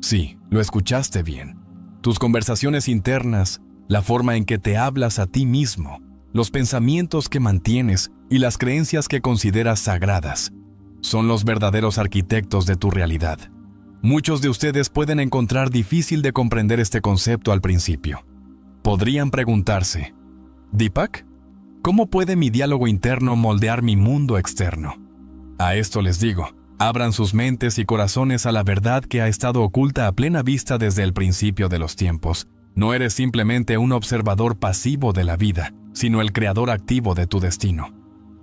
A: Sí, lo escuchaste bien. Tus conversaciones internas, la forma en que te hablas a ti mismo, los pensamientos que mantienes y las creencias que consideras sagradas son los verdaderos arquitectos de tu realidad. Muchos de ustedes pueden encontrar difícil de comprender este concepto al principio. Podrían preguntarse, Deepak, ¿cómo puede mi diálogo interno moldear mi mundo externo? A esto les digo, abran sus mentes y corazones a la verdad que ha estado oculta a plena vista desde el principio de los tiempos. No eres simplemente un observador pasivo de la vida, sino el creador activo de tu destino.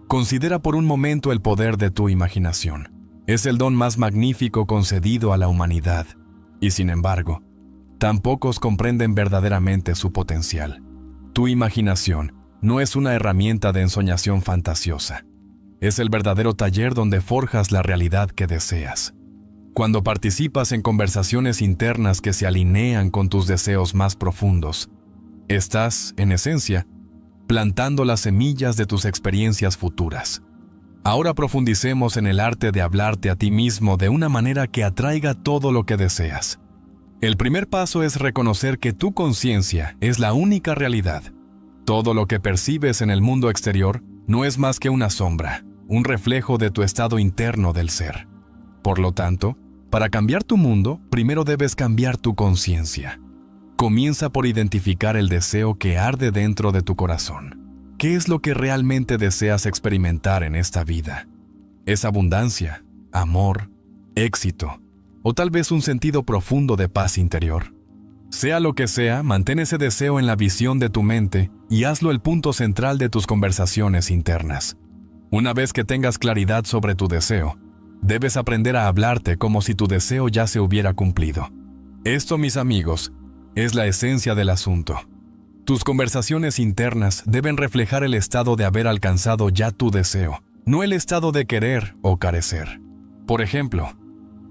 A: Considera por un momento el poder de tu imaginación. Es el don más magnífico concedido a la humanidad, y sin embargo, tan pocos comprenden verdaderamente su potencial. Tu imaginación no es una herramienta de ensoñación fantasiosa. Es el verdadero taller donde forjas la realidad que deseas. Cuando participas en conversaciones internas que se alinean con tus deseos más profundos, estás, en esencia, plantando las semillas de tus experiencias futuras. Ahora profundicemos en el arte de hablarte a ti mismo de una manera que atraiga todo lo que deseas. El primer paso es reconocer que tu conciencia es la única realidad. Todo lo que percibes en el mundo exterior no es más que una sombra, un reflejo de tu estado interno del ser. Por lo tanto, para cambiar tu mundo, primero debes cambiar tu conciencia. Comienza por identificar el deseo que arde dentro de tu corazón. ¿Qué es lo que realmente deseas experimentar en esta vida? ¿Es abundancia, amor, éxito, o tal vez un sentido profundo de paz interior? Sea lo que sea, mantén ese deseo en la visión de tu mente y hazlo el punto central de tus conversaciones internas. Una vez que tengas claridad sobre tu deseo, debes aprender a hablarte como si tu deseo ya se hubiera cumplido. Esto, mis amigos, es la esencia del asunto. Tus conversaciones internas deben reflejar el estado de haber alcanzado ya tu deseo, no el estado de querer o carecer. Por ejemplo,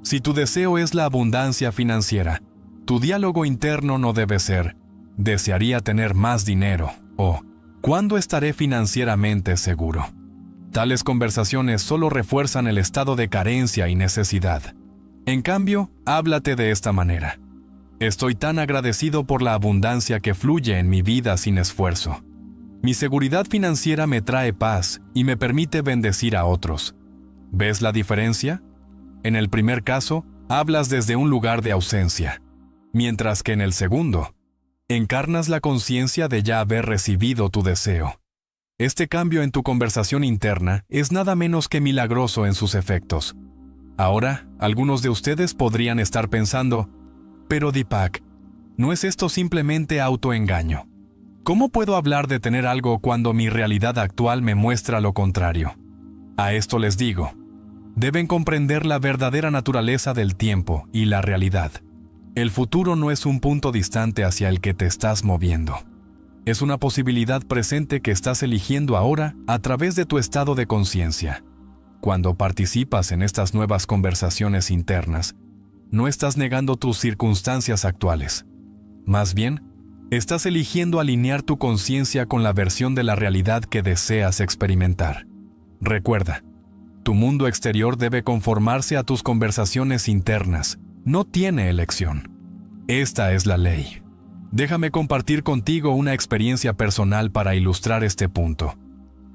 A: si tu deseo es la abundancia financiera, tu diálogo interno no debe ser «desearía tener más dinero» o «¿cuándo estaré financieramente seguro?». Tales conversaciones solo refuerzan el estado de carencia y necesidad. En cambio, háblate de esta manera. Estoy tan agradecido por la abundancia que fluye en mi vida sin esfuerzo. Mi seguridad financiera me trae paz y me permite bendecir a otros. ¿Ves la diferencia? En el primer caso, hablas desde un lugar de ausencia, mientras que en el segundo, encarnas la conciencia de ya haber recibido tu deseo. Este cambio en tu conversación interna es nada menos que milagroso en sus efectos. Ahora, algunos de ustedes podrían estar pensando, pero Deepak, ¿no es esto simplemente autoengaño? ¿Cómo puedo hablar de tener algo cuando mi realidad actual me muestra lo contrario? A esto les digo, deben comprender la verdadera naturaleza del tiempo y la realidad. El futuro no es un punto distante hacia el que te estás moviendo. Es una posibilidad presente que estás eligiendo ahora a través de tu estado de conciencia. Cuando participas en estas nuevas conversaciones internas, no estás negando tus circunstancias actuales. Más bien, estás eligiendo alinear tu conciencia con la versión de la realidad que deseas experimentar. Recuerda, tu mundo exterior debe conformarse a tus conversaciones internas. No tiene elección. Esta es la ley. Déjame compartir contigo una experiencia personal para ilustrar este punto.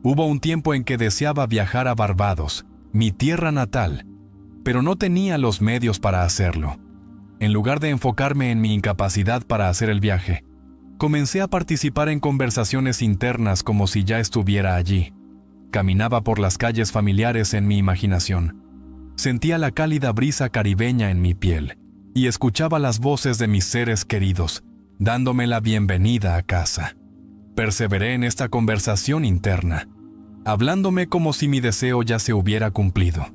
A: Hubo un tiempo en que deseaba viajar a Barbados, mi tierra natal, pero no tenía los medios para hacerlo. En lugar de enfocarme en mi incapacidad para hacer el viaje, comencé a participar en conversaciones internas como si ya estuviera allí. Caminaba por las calles familiares en mi imaginación. Sentía la cálida brisa caribeña en mi piel y escuchaba las voces de mis seres queridos, dándome la bienvenida a casa. Perseveré en esta conversación interna, hablándome como si mi deseo ya se hubiera cumplido.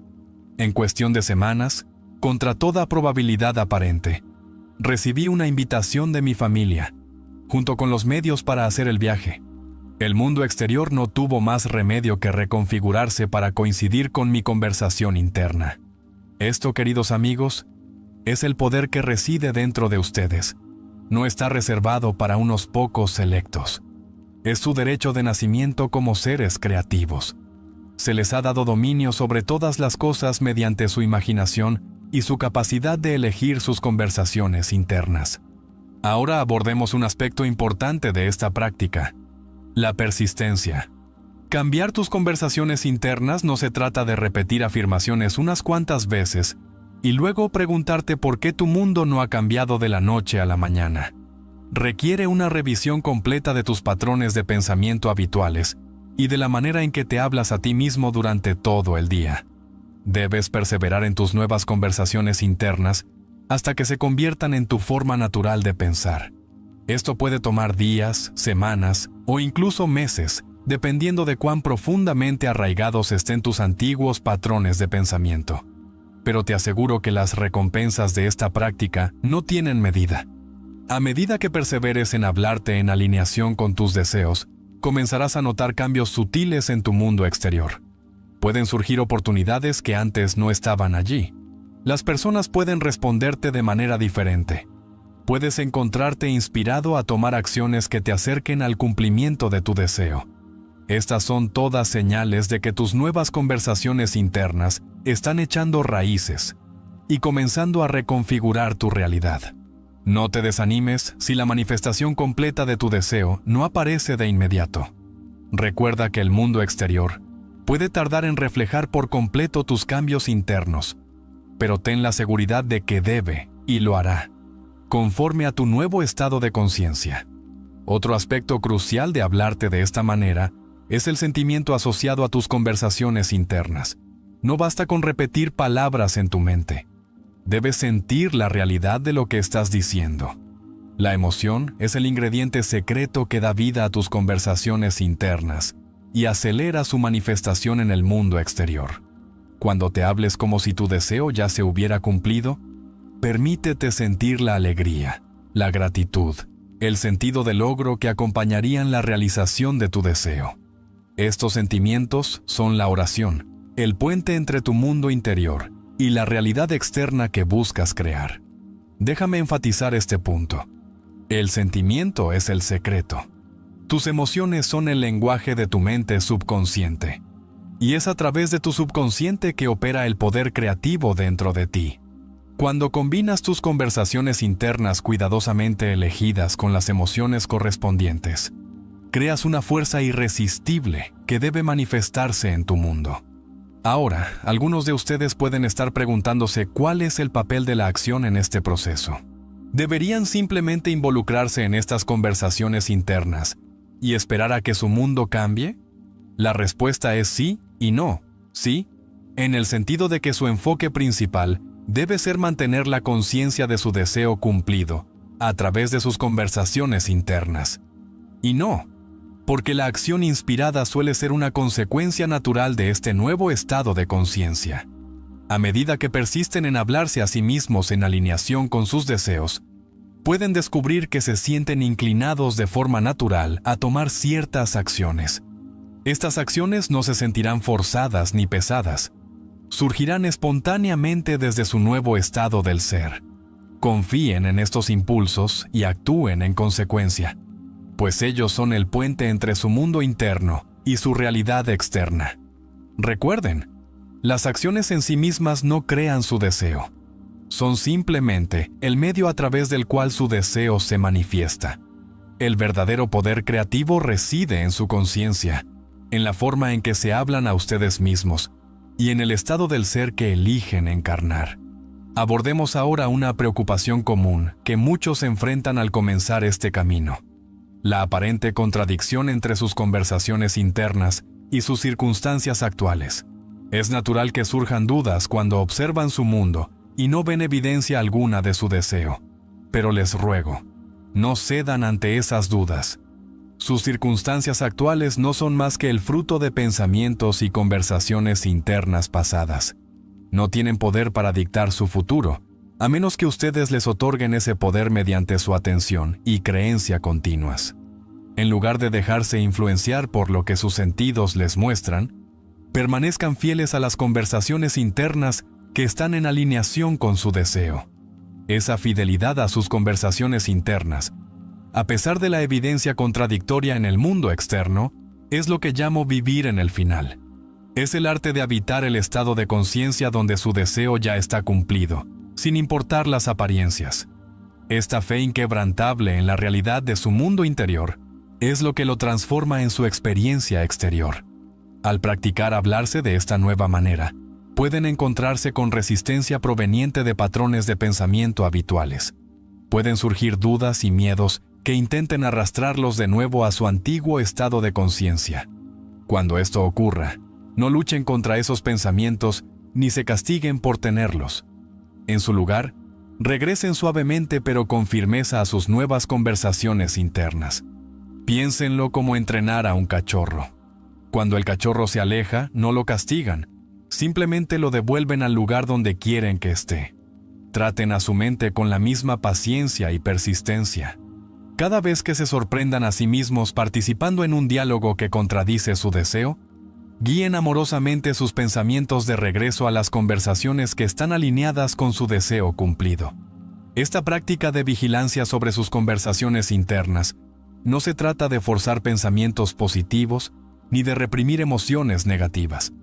A: En cuestión de semanas, contra toda probabilidad aparente, recibí una invitación de mi familia, junto con los medios para hacer el viaje. El mundo exterior no tuvo más remedio que reconfigurarse para coincidir con mi conversación interna. Esto, queridos amigos, es el poder que reside dentro de ustedes. No está reservado para unos pocos selectos. Es su derecho de nacimiento como seres creativos. Se les ha dado dominio sobre todas las cosas mediante su imaginación y su capacidad de elegir sus conversaciones internas. Ahora abordemos un aspecto importante de esta práctica: la persistencia. Cambiar tus conversaciones internas no se trata de repetir afirmaciones unas cuantas veces y luego preguntarte por qué tu mundo no ha cambiado de la noche a la mañana. Requiere una revisión completa de tus patrones de pensamiento habituales y de la manera en que te hablas a ti mismo durante todo el día. Debes perseverar en tus nuevas conversaciones internas hasta que se conviertan en tu forma natural de pensar. Esto puede tomar días, semanas o incluso meses, dependiendo de cuán profundamente arraigados estén tus antiguos patrones de pensamiento. Pero te aseguro que las recompensas de esta práctica no tienen medida. A medida que perseveres en hablarte en alineación con tus deseos, comenzarás a notar cambios sutiles en tu mundo exterior. Pueden surgir oportunidades que antes no estaban allí. Las personas pueden responderte de manera diferente. Puedes encontrarte inspirado a tomar acciones que te acerquen al cumplimiento de tu deseo. Estas son todas señales de que tus nuevas conversaciones internas están echando raíces y comenzando a reconfigurar tu realidad. No te desanimes si la manifestación completa de tu deseo no aparece de inmediato. Recuerda que el mundo exterior puede tardar en reflejar por completo tus cambios internos, pero ten la seguridad de que debe y lo hará, conforme a tu nuevo estado de conciencia. Otro aspecto crucial de hablarte de esta manera es el sentimiento asociado a tus conversaciones internas. No basta con repetir palabras en tu mente. Debes sentir la realidad de lo que estás diciendo. La emoción es el ingrediente secreto que da vida a tus conversaciones internas y acelera su manifestación en el mundo exterior. Cuando te hables como si tu deseo ya se hubiera cumplido, permítete sentir la alegría, la gratitud, el sentido de logro que acompañarían la realización de tu deseo. Estos sentimientos son la oración, el puente entre tu mundo interior y la realidad externa que buscas crear. Déjame enfatizar este punto. El sentimiento es el secreto. Tus emociones son el lenguaje de tu mente subconsciente, y es a través de tu subconsciente que opera el poder creativo dentro de ti. Cuando combinas tus conversaciones internas cuidadosamente elegidas con las emociones correspondientes, creas una fuerza irresistible que debe manifestarse en tu mundo. Ahora, algunos de ustedes pueden estar preguntándose cuál es el papel de la acción en este proceso. ¿Deberían simplemente involucrarse en estas conversaciones internas y esperar a que su mundo cambie? La respuesta es sí y no. Sí, en el sentido de que su enfoque principal debe ser mantener la conciencia de su deseo cumplido a través de sus conversaciones internas. Y no, porque la acción inspirada suele ser una consecuencia natural de este nuevo estado de conciencia. A medida que persisten en hablarse a sí mismos en alineación con sus deseos, pueden descubrir que se sienten inclinados de forma natural a tomar ciertas acciones. Estas acciones no se sentirán forzadas ni pesadas. Surgirán espontáneamente desde su nuevo estado del ser. Confíen en estos impulsos y actúen en consecuencia, pues ellos son el puente entre su mundo interno y su realidad externa. Recuerden, las acciones en sí mismas no crean su deseo. Son simplemente el medio a través del cual su deseo se manifiesta. El verdadero poder creativo reside en su conciencia, en la forma en que se hablan a ustedes mismos y en el estado del ser que eligen encarnar. Abordemos ahora una preocupación común que muchos enfrentan al comenzar este camino: la aparente contradicción entre sus conversaciones internas y sus circunstancias actuales. Es natural que surjan dudas cuando observan su mundo y no ven evidencia alguna de su deseo. Pero les ruego, no cedan ante esas dudas. Sus circunstancias actuales no son más que el fruto de pensamientos y conversaciones internas pasadas. No tienen poder para dictar su futuro, a menos que ustedes les otorguen ese poder mediante su atención y creencia continuas. En lugar de dejarse influenciar por lo que sus sentidos les muestran, permanezcan fieles a las conversaciones internas que están en alineación con su deseo. Esa fidelidad a sus conversaciones internas, a pesar de la evidencia contradictoria en el mundo externo, es lo que llamo vivir en el final. Es el arte de habitar el estado de conciencia donde su deseo ya está cumplido, sin importar las apariencias. Esta fe inquebrantable en la realidad de su mundo interior es lo que lo transforma en su experiencia exterior. Al practicar hablarse de esta nueva manera, pueden encontrarse con resistencia proveniente de patrones de pensamiento habituales. Pueden surgir dudas y miedos que intenten arrastrarlos de nuevo a su antiguo estado de conciencia. Cuando esto ocurra, no luchen contra esos pensamientos ni se castiguen por tenerlos. En su lugar, regresen suavemente pero con firmeza a sus nuevas conversaciones internas. Piénsenlo como entrenar a un cachorro. Cuando el cachorro se aleja, no lo castigan, simplemente lo devuelven al lugar donde quieren que esté. Traten a su mente con la misma paciencia y persistencia. Cada vez que se sorprendan a sí mismos participando en un diálogo que contradice su deseo, guíen amorosamente sus pensamientos de regreso a las conversaciones que están alineadas con su deseo cumplido. Esta práctica de vigilancia sobre sus conversaciones internas no se trata de forzar pensamientos positivos ni de reprimir emociones negativas.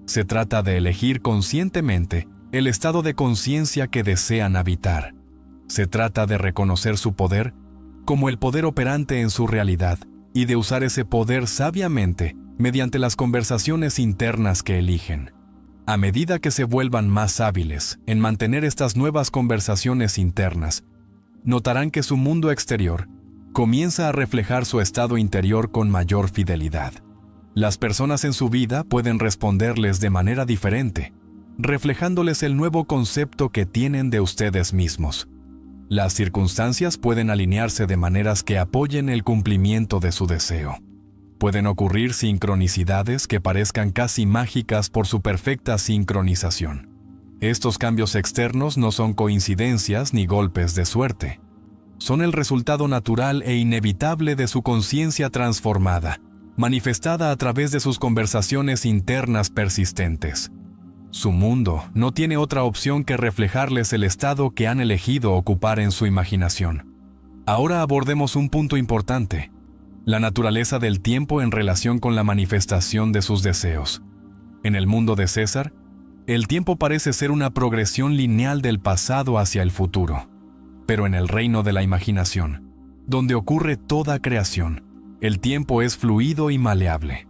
A: Se trata de elegir conscientemente el estado de conciencia que desean habitar. Se trata de reconocer su poder como el poder operante en su realidad y de usar ese poder sabiamente mediante las conversaciones internas que eligen. A medida que se vuelvan más hábiles en mantener estas nuevas conversaciones internas, notarán que su mundo exterior comienza a reflejar su estado interior con mayor fidelidad. Las personas en su vida pueden responderles de manera diferente, reflejándoles el nuevo concepto que tienen de ustedes mismos. Las circunstancias pueden alinearse de maneras que apoyen el cumplimiento de su deseo. Pueden ocurrir sincronicidades que parezcan casi mágicas por su perfecta sincronización. Estos cambios externos no son coincidencias ni golpes de suerte. Son el resultado natural e inevitable de su conciencia transformada, manifestada a través de sus conversaciones internas persistentes. Su mundo no tiene otra opción que reflejarles el estado que han elegido ocupar en su imaginación. Ahora abordemos un punto importante: la naturaleza del tiempo en relación con la manifestación de sus deseos. En el mundo de César, el tiempo parece ser una progresión lineal del pasado hacia el futuro. Pero en el reino de la imaginación, donde ocurre toda creación, el tiempo es fluido y maleable.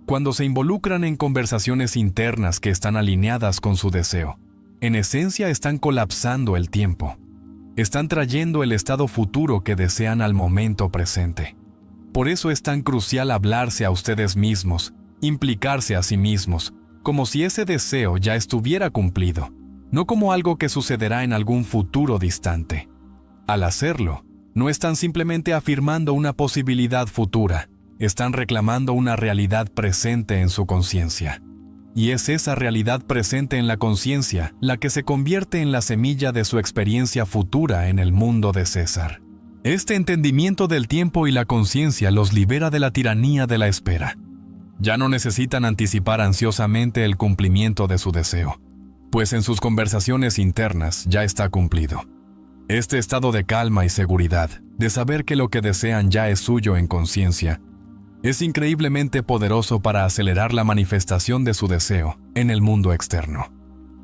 A: Cuando se involucran en conversaciones internas que están alineadas con su deseo, en esencia están colapsando el tiempo. Están trayendo el estado futuro que desean al momento presente. Por eso es tan crucial hablarse a ustedes mismos, implicarse a sí mismos, como si ese deseo ya estuviera cumplido, no como algo que sucederá en algún futuro distante. Al hacerlo, no están simplemente afirmando una posibilidad futura, están reclamando una realidad presente en su conciencia. Y es esa realidad presente en la conciencia la que se convierte en la semilla de su experiencia futura en el mundo de César. Este entendimiento del tiempo y la conciencia los libera de la tiranía de la espera. Ya no necesitan anticipar ansiosamente el cumplimiento de su deseo, pues en sus conversaciones internas ya está cumplido. Este estado de calma y seguridad, de saber que lo que desean ya es suyo en conciencia, es increíblemente poderoso para acelerar la manifestación de su deseo en el mundo externo.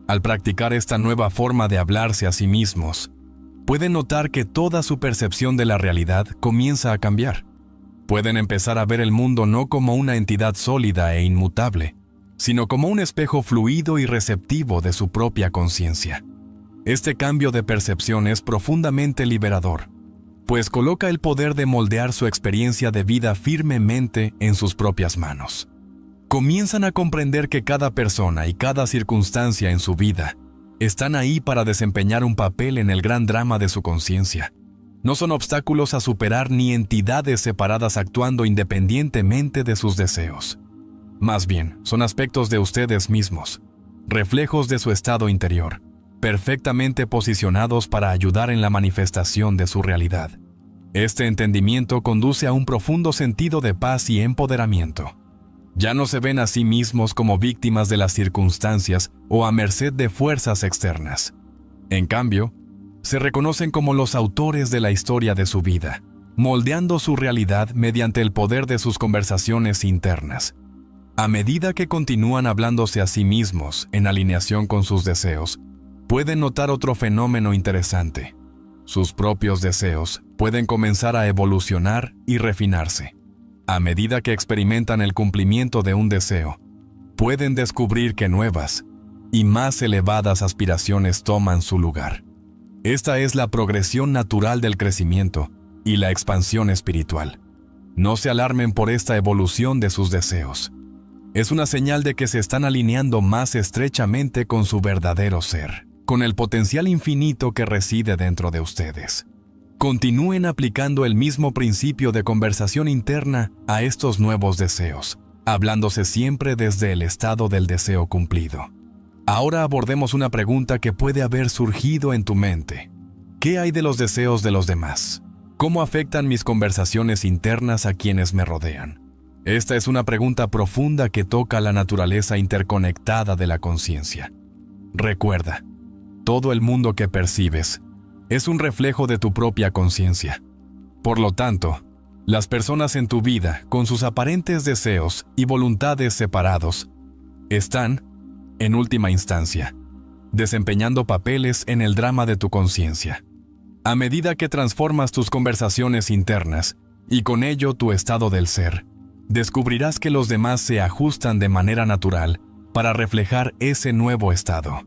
A: Al practicar esta nueva forma de hablarse a sí mismos, pueden notar que toda su percepción de la realidad comienza a cambiar. Pueden empezar a ver el mundo no como una entidad sólida e inmutable, sino como un espejo fluido y receptivo de su propia conciencia. Este cambio de percepción es profundamente liberador, pues coloca el poder de moldear su experiencia de vida firmemente en sus propias manos. Comienzan a comprender que cada persona y cada circunstancia en su vida están ahí para desempeñar un papel en el gran drama de su conciencia. No son obstáculos a superar ni entidades separadas actuando independientemente de sus deseos. Más bien, son aspectos de ustedes mismos, reflejos de su estado interior, perfectamente posicionados para ayudar en la manifestación de su realidad. Este entendimiento conduce a un profundo sentido de paz y empoderamiento. Ya no se ven a sí mismos como víctimas de las circunstancias o a merced de fuerzas externas. En cambio, se reconocen como los autores de la historia de su vida, moldeando su realidad mediante el poder de sus conversaciones internas. A medida que continúan hablándose a sí mismos en alineación con sus deseos, pueden notar otro fenómeno interesante. sus propios deseos pueden comenzar a evolucionar y refinarse. A medida que experimentan el cumplimiento de un deseo, pueden descubrir que nuevas y más elevadas aspiraciones toman su lugar. Esta es la progresión natural del crecimiento y la expansión espiritual. No se alarmen por esta evolución de sus deseos. Es una señal de que se están alineando más estrechamente con su verdadero ser, con el potencial infinito que reside dentro de ustedes. Continúen aplicando el mismo principio de conversación interna a estos nuevos deseos, hablándose siempre desde el estado del deseo cumplido. Ahora abordemos una pregunta que puede haber surgido en tu mente. ¿Qué hay de los deseos de los demás? ¿Cómo afectan mis conversaciones internas a quienes me rodean? Esta es una pregunta profunda que toca la naturaleza interconectada de la conciencia. Recuerda, todo el mundo que percibes es un reflejo de tu propia conciencia. Por lo tanto, las personas en tu vida, con sus aparentes deseos y voluntades separados, están, en última instancia, desempeñando papeles en el drama de tu conciencia. A medida que transformas tus conversaciones internas y con ello tu estado del ser, descubrirás que los demás se ajustan de manera natural para reflejar ese nuevo estado.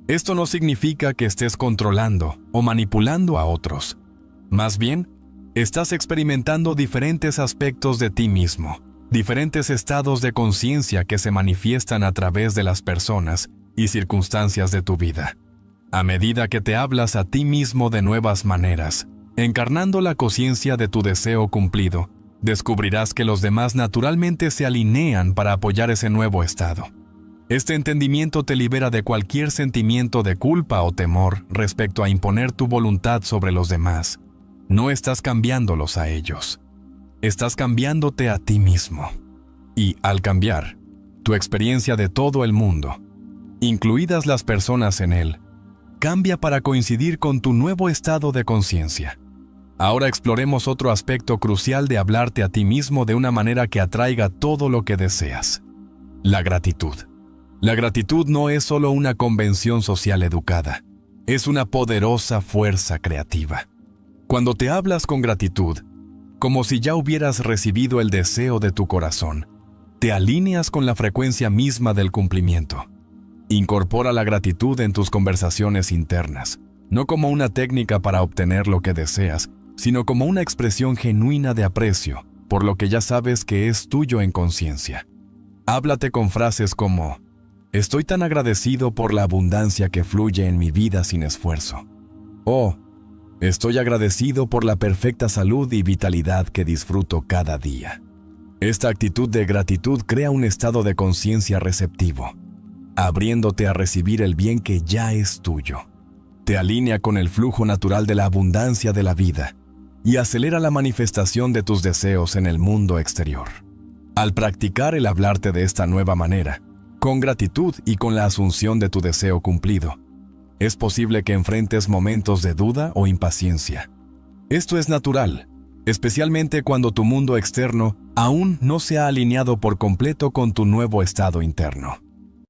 A: Esto no significa que estés controlando o manipulando a otros. Más bien, estás experimentando diferentes aspectos de ti mismo, diferentes estados de conciencia que se manifiestan a través de las personas y circunstancias de tu vida. A medida que te hablas a ti mismo de nuevas maneras, encarnando la conciencia de tu deseo cumplido, descubrirás que los demás naturalmente se alinean para apoyar ese nuevo estado. Este entendimiento te libera de cualquier sentimiento de culpa o temor respecto a imponer tu voluntad sobre los demás. No estás cambiándolos a ellos. Estás cambiándote a ti mismo. Y, al cambiar, tu experiencia de todo el mundo, incluidas las personas en él, cambia para coincidir con tu nuevo estado de conciencia. Ahora exploremos otro aspecto crucial de hablarte a ti mismo de una manera que atraiga todo lo que deseas: la gratitud. La gratitud no es solo una convención social educada, es una poderosa fuerza creativa. Cuando te hablas con gratitud, como si ya hubieras recibido el deseo de tu corazón, te alineas con la frecuencia misma del cumplimiento. Incorpora la gratitud en tus conversaciones internas, no como una técnica para obtener lo que deseas, sino como una expresión genuina de aprecio por lo que ya sabes que es tuyo en conciencia. Háblate con frases como: estoy tan agradecido por la abundancia que fluye en mi vida sin esfuerzo. O, estoy agradecido por la perfecta salud y vitalidad que disfruto cada día. Esta actitud de gratitud crea un estado de conciencia receptivo, abriéndote a recibir el bien que ya es tuyo. Te alinea con el flujo natural de la abundancia de la vida y acelera la manifestación de tus deseos en el mundo exterior. Al practicar el hablarte de esta nueva manera, con gratitud y con la asunción de tu deseo cumplido, es posible que enfrentes momentos de duda o impaciencia. Esto es natural, especialmente cuando tu mundo externo aún no se ha alineado por completo con tu nuevo estado interno.